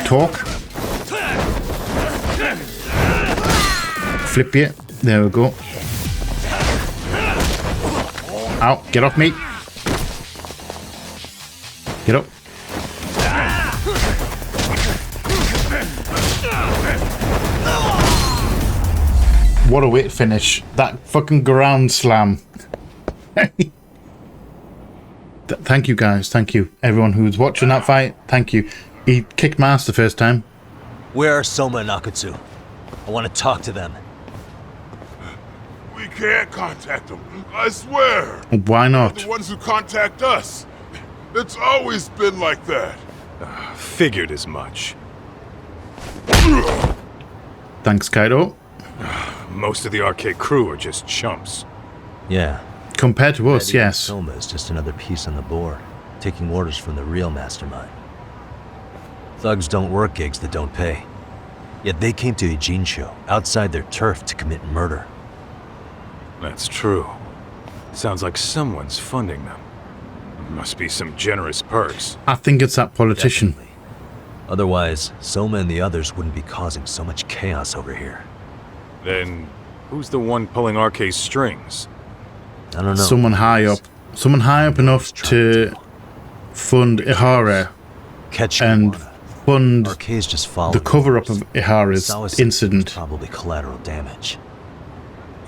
talk? Flip you. There we go. Ow. Get off me. Get up. What a way to finish. That fucking ground slam. That Thank you, guys. Thank you. Everyone who was watching that fight, thank you. He kicked my ass the first time. Where are Soma and Akutsu? I want to talk to them. We can't contact them, I swear. Why not? They're the ones who contact us. It's always been like that. Figured as much. Thanks, Kaido. Most of the arcade crew are just chumps. Yeah. Compared to us, yes. Soma is just another piece on the board, taking orders from the real mastermind. Thugs don't work gigs that don't pay. Yet they came to a Ijincho, outside their turf, to commit murder. That's true. Sounds like someone's funding them. Must be some generous perks. I think it's that politician. Definitely. Otherwise, Soma and the others wouldn't be causing so much chaos over here. Then, who's the one pulling RK's strings? I don't know. Someone high up. Someone high up enough to fund Ihara and fund the cover-up of Ihara's incident. Probably collateral damage.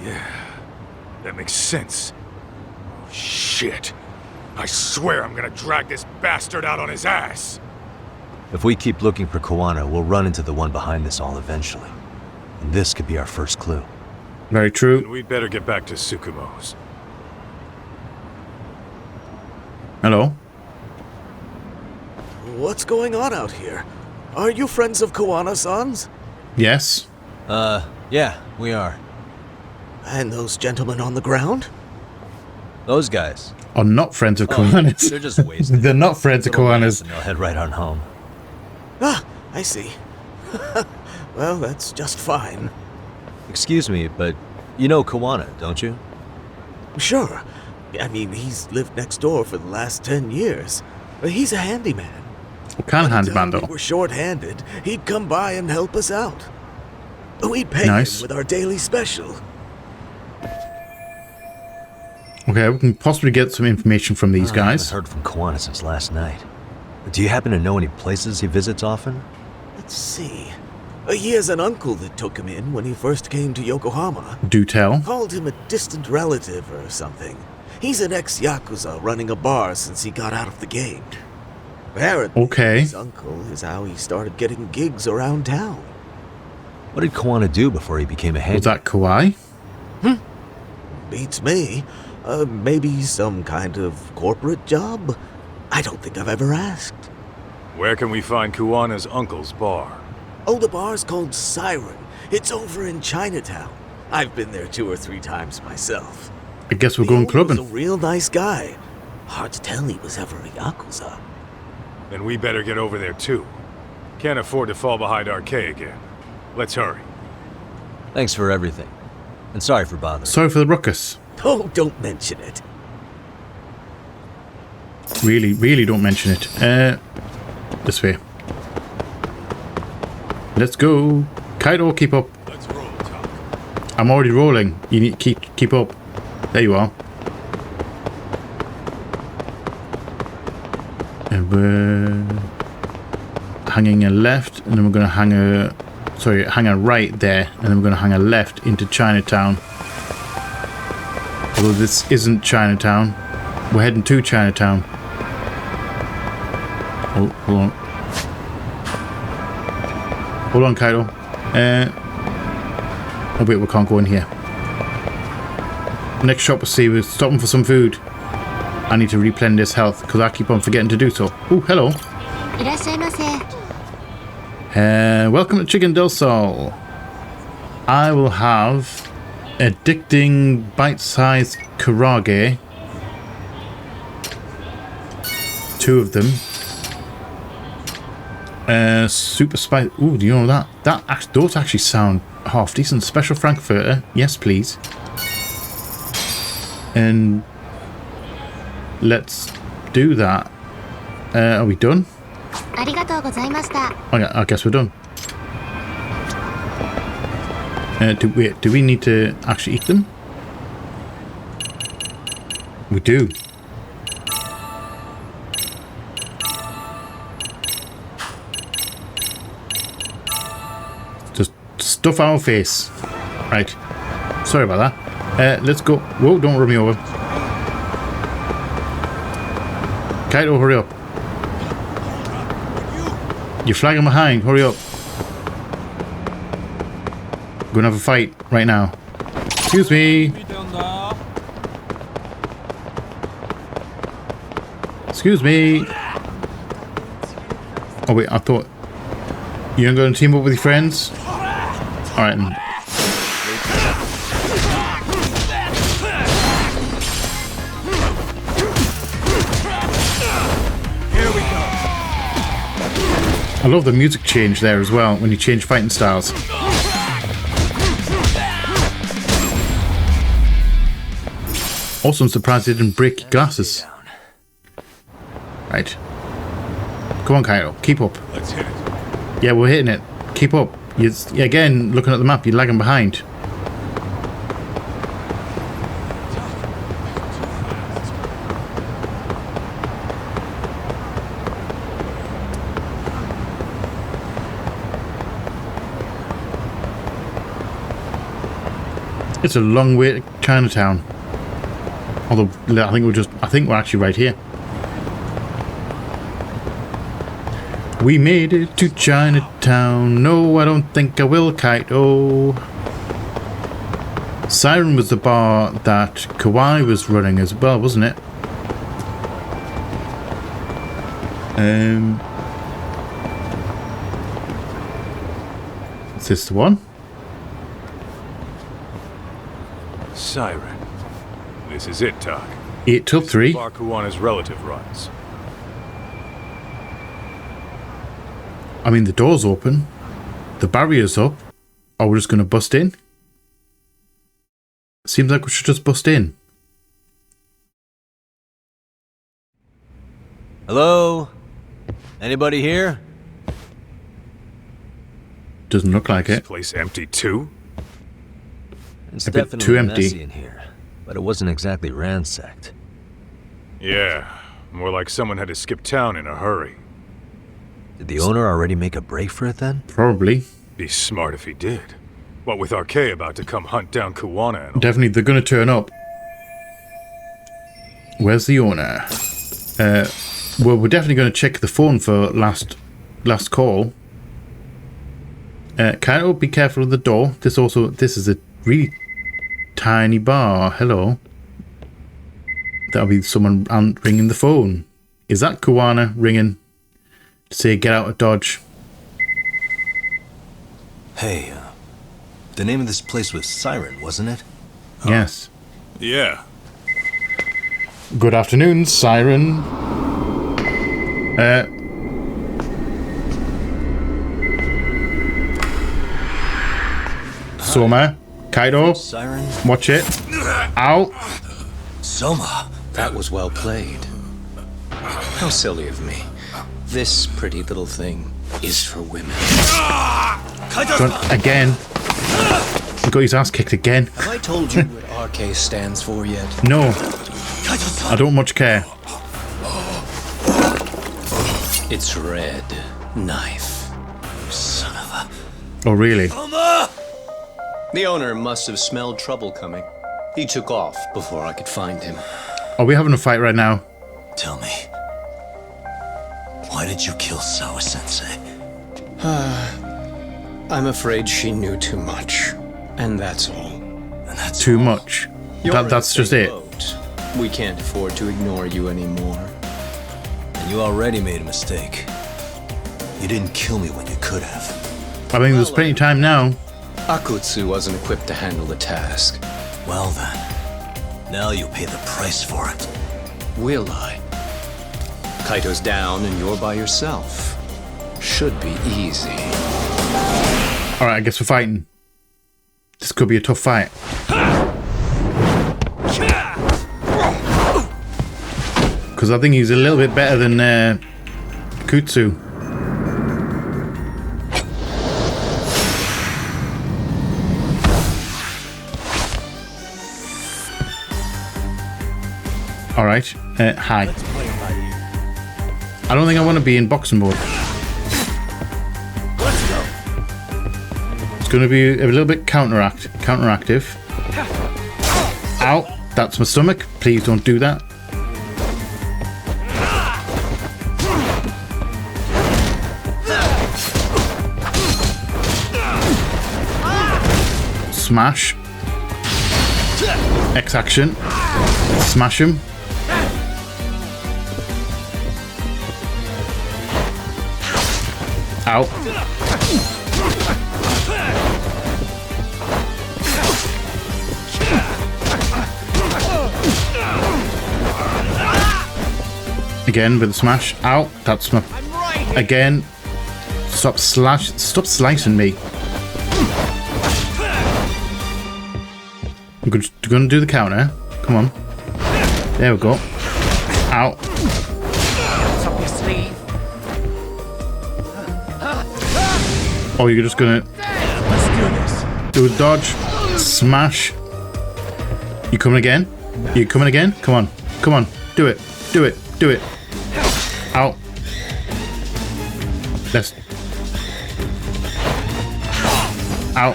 Yeah, that makes sense. Oh, shit. I swear I'm gonna drag this bastard out on his ass. If we keep looking for Koana, we'll run into the one behind this all eventually. And this could be our first clue. Very true. Then we'd better get back to Tsukumo's. Hello? What's going on out here? Are you friends of Koana-san's? Yes. Yeah, we are. And those gentlemen on the ground? Those guys are not friends of Koana's. They're just wasted. They're not friends of Koana's. And they'll head right on home. Ah, I see. Well, that's just fine. Excuse me, but you know Koana, don't you? Sure. I mean, he's lived next door for the last 10 years. He's a handyman. What kind of handyman, though? If we were short-handed, he'd come by and help us out. We'd pay him with our daily special. Okay, we can possibly get some information from these guys. I haven't heard from Koana since last night. Do you happen to know any places he visits often? Let's see. He has an uncle that took him in when he first came to Yokohama. Do tell. Called him a distant relative or something. He's an ex-Yakuza running a bar since he got out of the game. Apparently, his uncle is how he started getting gigs around town. What did Koana do before he became a handyman? Was that Kawhi? Beats me. Maybe some kind of corporate job? I don't think I've ever asked. Where can we find Kuana's uncle's bar? Oh, the bar's called Siren. It's over in Chinatown. I've been there 2 or 3 times myself. I guess we're going clubbing. He was a real nice guy. Hard to tell he was ever a Yakuza. Then we better get over there too. Can't afford to fall behind RK again. Let's hurry. Thanks for everything. And sorry for bothering. Sorry for the ruckus. Oh, don't mention it. Really don't mention it. This way. Let's go. Kaido, keep up. Let's roll, Tom. I'm already rolling. You need to keep up. There you are. And we're hanging a left, and then we're going to hang a right there, and then we're going to hang a left into Chinatown. Although this isn't Chinatown, we're heading to Chinatown. Oh, hold on. Hold on, Kaido. Oh wait, we can't go in here. Next shop we'll see, we're stopping for some food. I need to replenish this health because I keep on forgetting to do so. Oh, hello. Welcome to Chicken Del Sol. I will have addicting bite-sized karage. 2 of them. Super spice. Ooh, do you know that? Those actually sound half decent. Special Frankfurter. Yes, please. And let's do that. Are we done? Okay, I guess we're done. Do we need to actually eat them? We do. Just stuff our face. Right. Sorry about that. Let's go. Whoa, don't run me over. Kaito, hurry up. You're flagging behind. Hurry up. We're gonna have a fight right now. Excuse me. Excuse me. Oh wait, I thought you're going to team up with your friends. All right. Then. I love the music change there as well when you change fighting styles. Also, I'm surprised they didn't break your glasses. Right. Come on, Kaito. Keep up. Let's hit it. Yeah, we're hitting it. Keep up. Again, looking at the map, you're lagging behind. It's a long way to Chinatown. Although I think we're actually right here. We made it to Chinatown. No, I don't think I will, Kaito. Siren was the bar that Kawhi was running as well, wasn't it? Is this the one? Siren. This is it, Doc. 8 till 3. Bar Kuwana's relative runs. I mean, the door's open. The barrier's up. Are we just going to bust in? Seems like we should just bust in. Hello? Anybody here? Doesn't look like it. This place empty too? It's a bit definitely too empty. messy in here, but it wasn't exactly ransacked. Yeah, more like someone had to skip town in a hurry. Did the owner already make a break for it then? Probably. Be smart if he did. What with RK about to come hunt down Kuwana and all. Definitely, they're going to turn up. Where's the owner? Well, we're definitely going to check the phone for last call. Kaito, be careful of the door. This is a really tiny bar. Hello. That'll be someone ringing the phone. Is that Kuwana ringing to say get out of Dodge? Hey, the name of this place was Siren, wasn't it? Yes. Yeah. Good afternoon, Siren. Soma, Kaito, Siren? Watch it. Ow. Soma. That was well played. How silly of me. This pretty little thing is for women. Again. He got his ass kicked again. Have I told you what RK stands for yet? No. I don't much care. It's red knife. You son of a... Oh, really? The owner must have smelled trouble coming. He took off before I could find him. Are we having a fight right now? Tell me. Why did you kill Sawa-sensei? I'm afraid she knew too much. And that's all. And that's too much. That's just it. Boat. We can't afford to ignore you anymore. And you already made a mistake. You didn't kill me when you could have. I mean, there's plenty of time now. Akutsu wasn't equipped to handle the task. Well then, now you'll pay the price for it. Will I? Kaito's down and you're by yourself. Should be easy. Alright, I guess we're fighting. This could be a tough fight. Because I think he's a little bit better than Kutsu. Alright, hi. I don't think I want to be in boxing mode. It's going to be a little bit counteractive. Ow, that's my stomach. Please don't do that. Smash. X action. Smash him. Ow. Again with the smash. Ow. That's my... Again. Stop slicing me. I'm gonna do the counter. Come on. There we go. Ow. What's up your sleeve? Oh, you're just gonna Let's do this. do a dodge. Smash. You coming again? You coming again? Come on. Come on. Do it. Do it. Do it. Ow. Let's... Ow.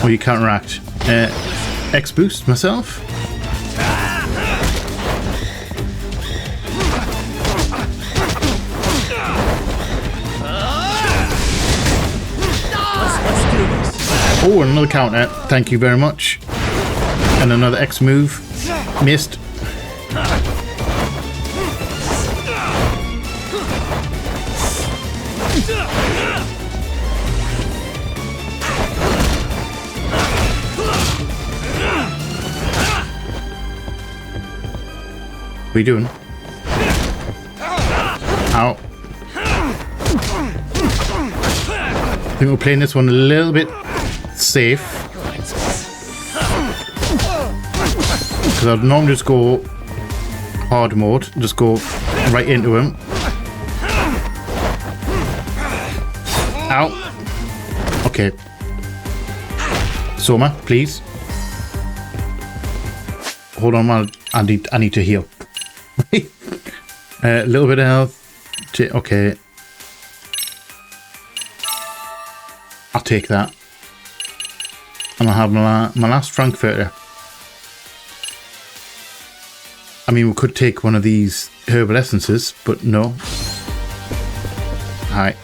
Oh, you counteract. X boost myself. Let's do this. Oh, another counter. Thank you very much. And another X move. Missed. What are you doing? Ow. I think we're playing this one a little bit safe. Because I'd normally just go hard mode, just go right into him. Ow. Okay. Soma, please. Hold on, man. I need to heal. A little bit of health. Okay. I'll take that. And I'll have my last Frankfurter. I mean, we could take one of these herbal essences, but no. Hi.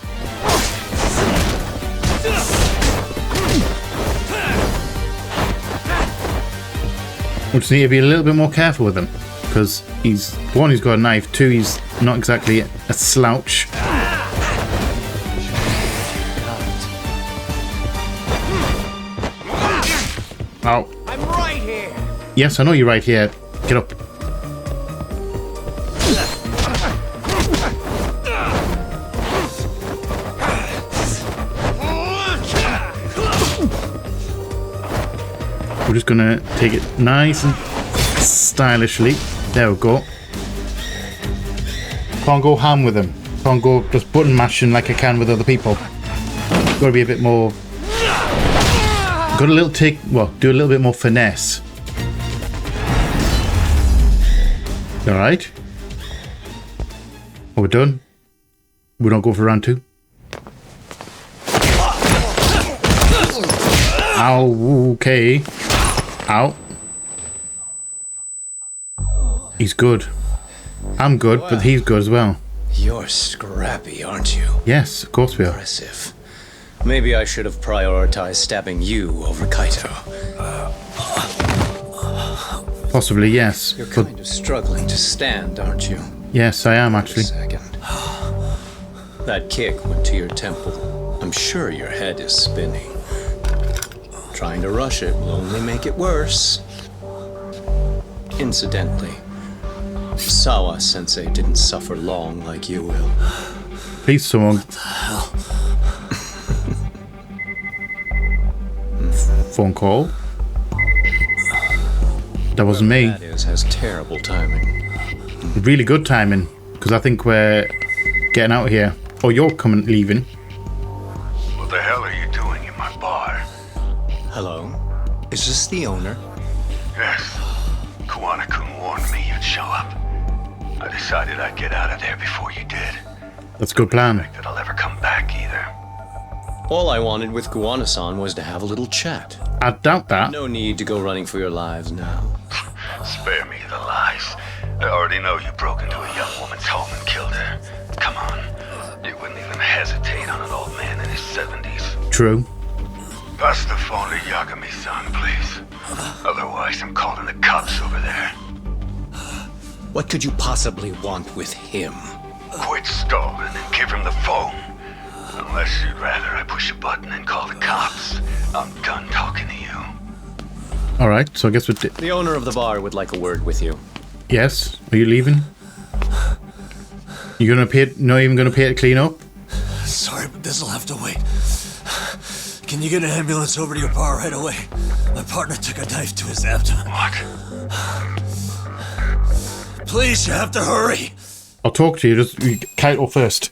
We just need to be a little bit more careful with him. Because he's got a knife, two, he's not exactly a slouch. Ow. I'm right here. Yes, I know you're right here. Get up. We're just gonna take it nice and stylishly. There we go. Can't go ham with them. Can't go just button mashing like I can with other people. Gotta be a bit more... Got a little do a little bit more finesse. Alright. Are we done? We don't go for round 2? Ow, okay. Ow. He's good. I'm good, but he's good as well. You're scrappy, aren't you? Yes, of course we are. Impressive. Maybe I should have prioritized stabbing you over Kaito. Possibly, yes. You're kind of struggling to stand, aren't you? Yes, I am actually. Second. That kick went to your temple. I'm sure your head is spinning. Trying to rush it will only make it worse. Incidentally, Sawa Sensei didn't suffer long like you will. Please, someone. What the hell? Phone call. That wasn't me. That has terrible timing. Really good timing, because I think we're getting out of here. Oh, you're leaving. What the hell are you doing in my bar? Hello? Is this the owner? Yes. Kuwana-kun warned me you'd show up. I decided I'd get out of there before you did. That's a good plan. I don't think that I'll ever come back either. All I wanted with Kuwana-san was to have a little chat. I doubt that. No need to go running for your lives now. Spare me the lies. I already know you broke into a young woman's home and killed her. Come on. You wouldn't even hesitate on an old man in his 70s. True. Pass the phone to Yagami-san, please. Otherwise, I'm calling the cops over there. What could you possibly want with him? Quit stalling and give him the phone. Unless you'd rather I push a button and call the cops. I'm done talking to you. Alright, so I guess we did. The owner of the bar would like a word with you. Yes. Are you leaving? You gonna pay? Not even gonna pay to clean up? Sorry, but this'll have to wait. Can you get an ambulance over to your bar right away? My partner took a knife to his abdomen. What? Please, you have to hurry. I'll talk to you. Just Kaito first.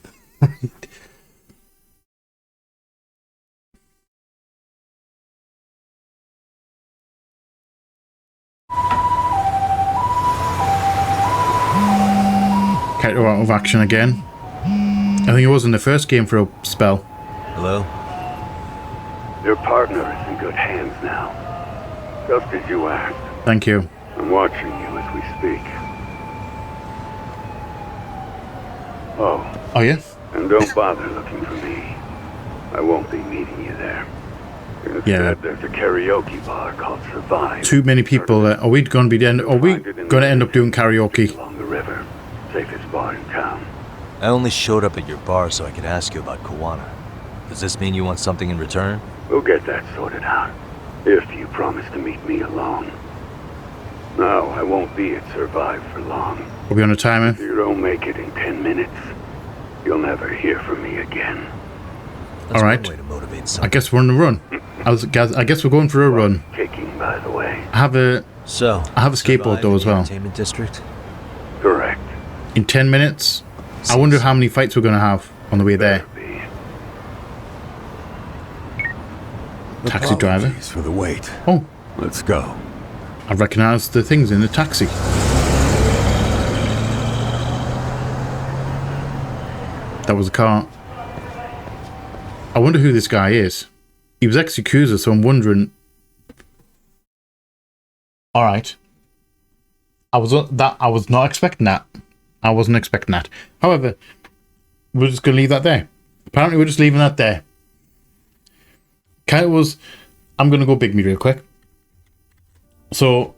Kaito out of action again. I think it was in the first game for a spell. Hello? Your partner is in good hands now. Just as you asked. Thank you. I'm watching you as we speak. Oh. Oh, yeah? And don't bother looking for me. I won't be meeting you there. Instead, Yeah. there's a karaoke bar called Survive. Too many people. Are we going to be then? Are we going to end up doing karaoke? Along the river. Safest bar in town. I only showed up at your bar so I could ask you about Kawana. Does this mean you want something in return? We'll get that sorted out. If you promise to meet me alone. No, I won't be at Survive for long. Are we on a timer? If you don't make it in 10 minutes, you'll never hear from me again. All right. I guess we're on the run. I guess we're going for a run. Kicking, by the way. I have a skateboard though as well. Entertainment district? Correct. In 10 minutes. I wonder how many fights we're going to have on the way there. Taxi driver. Apologies for the wait. Oh. Let's go. I recognise the things in the taxi. That was a car. I wonder who this guy is. He was ex-Yakuza, so I'm wondering. All right. I was not expecting that. I wasn't expecting that. However, we're just going to leave that there. Apparently, we're just leaving that there. I'm going to go big me real quick. So,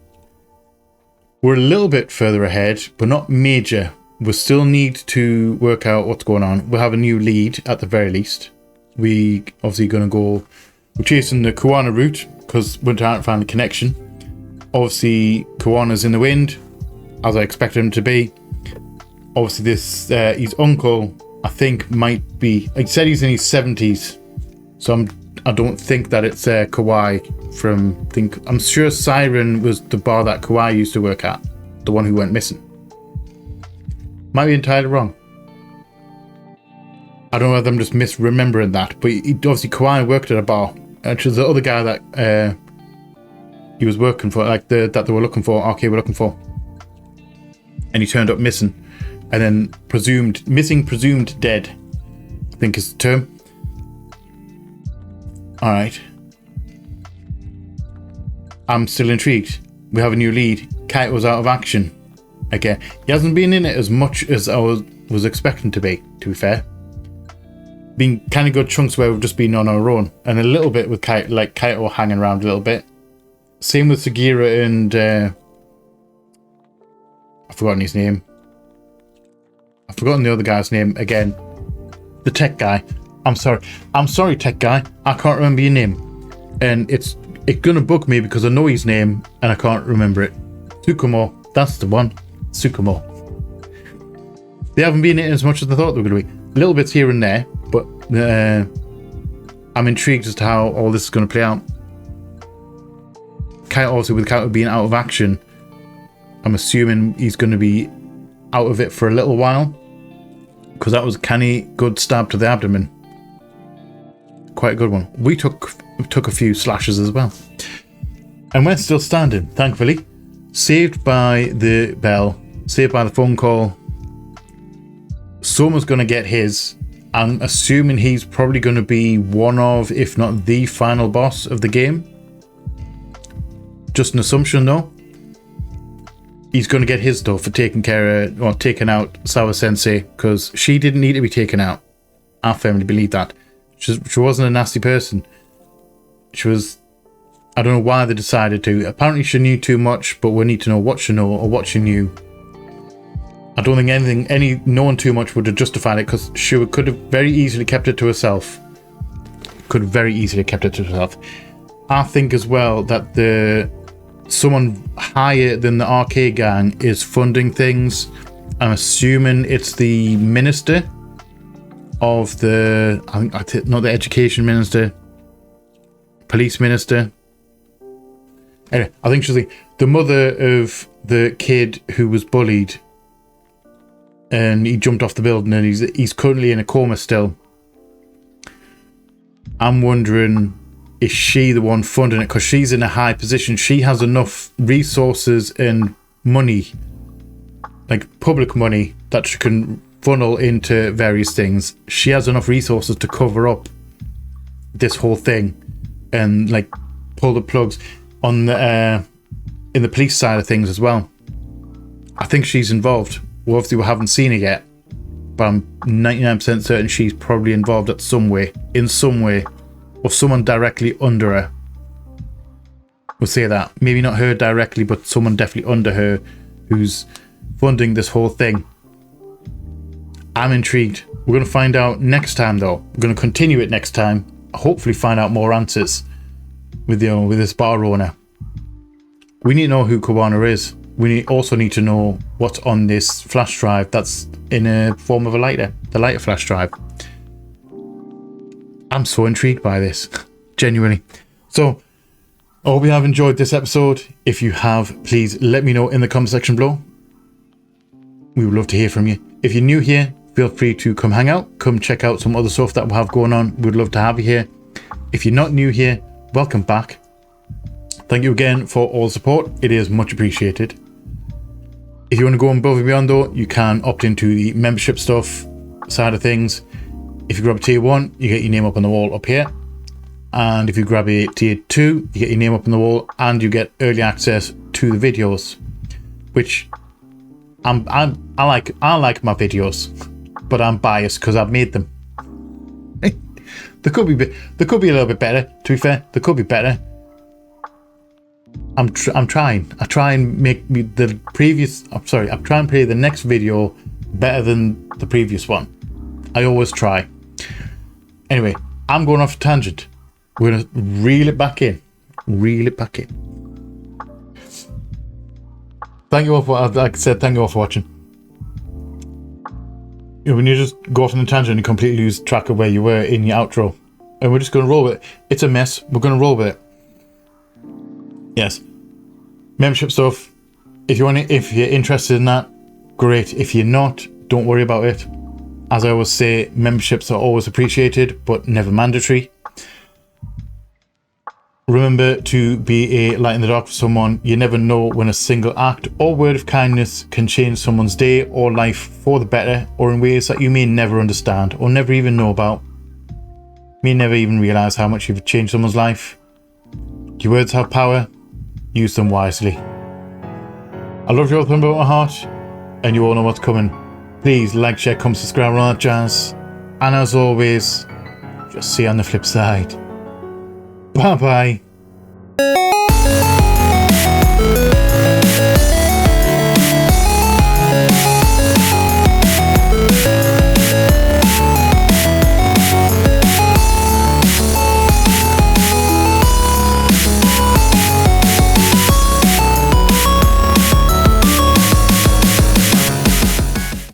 we're a little bit further ahead, but not major. We still need to work out what's going on. We'll have a new lead at the very least. We obviously going to go. We're chasing the Kawana route because we're trying to find a connection. Obviously, Kawana's in the wind, as I expected him to be. Obviously, his uncle, I think, might be. He said he's in his 70s, so I don't think that it's Kawhi from. I'm sure Siren was the bar that Kawhi used to work at, the one who went missing. Might be entirely wrong. I don't know whether I'm just misremembering that, but obviously Kawhi worked at a bar, which is the other guy that he was working for, like that they were looking for. Okay, we're looking for, and he turned up missing, and then presumed dead, I think is the term. All right. I'm still intrigued. We have a new lead. Kite was out of action again. He hasn't been in it as much as I was expecting to be fair. Been kind of good chunks where we've just been on our own, and a little bit with Kite, like Kaito hanging around a little bit. Same with Sugira and I've forgotten his name. I've forgotten the other guy's name again. The tech guy. I'm sorry, tech guy. I can't remember your name, and it's gonna bug me because I know his name and I can't remember it. Tsukumo. That's the one. Tsukumo. They haven't been in as much as I thought they were going to be. Little bits here and there, but I'm intrigued as to how all this is going to play out. Also, with Kaito being out of action, I'm assuming he's going to be out of it for a little while, because that was a canny good stab to the abdomen. Quite a good one. We took a few slashes as well, and we're still standing, thankfully. Saved by the bell, saved by the phone call. Soma's going to get his. I'm assuming he's probably going to be one of, if not the final boss of the game. Just an assumption though. He's going to get his though for taking out Sawa Sensei, because she didn't need to be taken out. I firmly believe that. She wasn't a nasty person. She was... I don't know why they decided to. Apparently she knew too much, but we need to know what she knew or what she knew. I don't think knowing too much would have justified it, because she could have very easily kept it to herself. I think as well that someone higher than the arcade gang is funding things. I'm assuming it's the minister of not the education minister, police minister. Anyway, I think she's the mother of the kid who was bullied and he jumped off the building, and he's currently in a coma still. I'm wondering, is she the one funding it? Because she's in a high position. She has enough resources and money, like public money, that she can funnel into various things. She has enough resources to cover up this whole thing and like pull the plugs on the in the police side of things as well. I think she's involved. Well, obviously we haven't seen it yet, but I'm 99% certain she's probably involved in some way, or someone directly under her. We'll say that. Maybe not her directly, but someone definitely under her who's funding this whole thing. I'm intrigued. We're going to find out next time, though. We're going to continue it next time. Hopefully find out more answers with this bar owner. We need to know who Kawana is. We also need to know what's on this flash drive that's in a form of a lighter. The lighter flash drive. I'm so intrigued by this. Genuinely. So, I hope you have enjoyed this episode. If you have, please let me know in the comment section below. We would love to hear from you. If you're new here, feel free to come hang out. Come check out some other stuff that we have going on. We'd love to have you here. If you're not new here, welcome back. Thank you again for all the support. It is much appreciated. If you want to go above and beyond, though, you can opt into the membership stuff side of things. If you grab a tier 1, you get your name up on the wall up here. And if you grab a tier 2, you get your name up on the wall and you get early access to the videos. Which I like my videos, but I'm biased because I've made them. They could be a little bit better, to be fair. They could be better. I'm trying. I try and make the previous... I'm trying to play the next video better than the previous one. I always try. Anyway, I'm going off a tangent. We're going to reel it back in. Thank you all for... Like I said, thank you all for watching. When you just go off on a tangent and completely lose track of where you were in your outro. And we're just going to roll with it. It's a mess. We're going to roll with it. Yes. Membership stuff. If you're interested in that, great. If you're not, don't worry about it. As I always say, memberships are always appreciated, but never mandatory. Remember to be a light in the dark for someone. You never know when a single act or word of kindness can change someone's day or life for the better, or in ways that you may never understand or never even know about. You may never even realize how much you've changed someone's life. Your words have power. Use them wisely. I love you all from my heart, and you all know what's coming. Please like, share, comment, subscribe, and all that jazz. And as always, just see you on the flip side. Bye bye.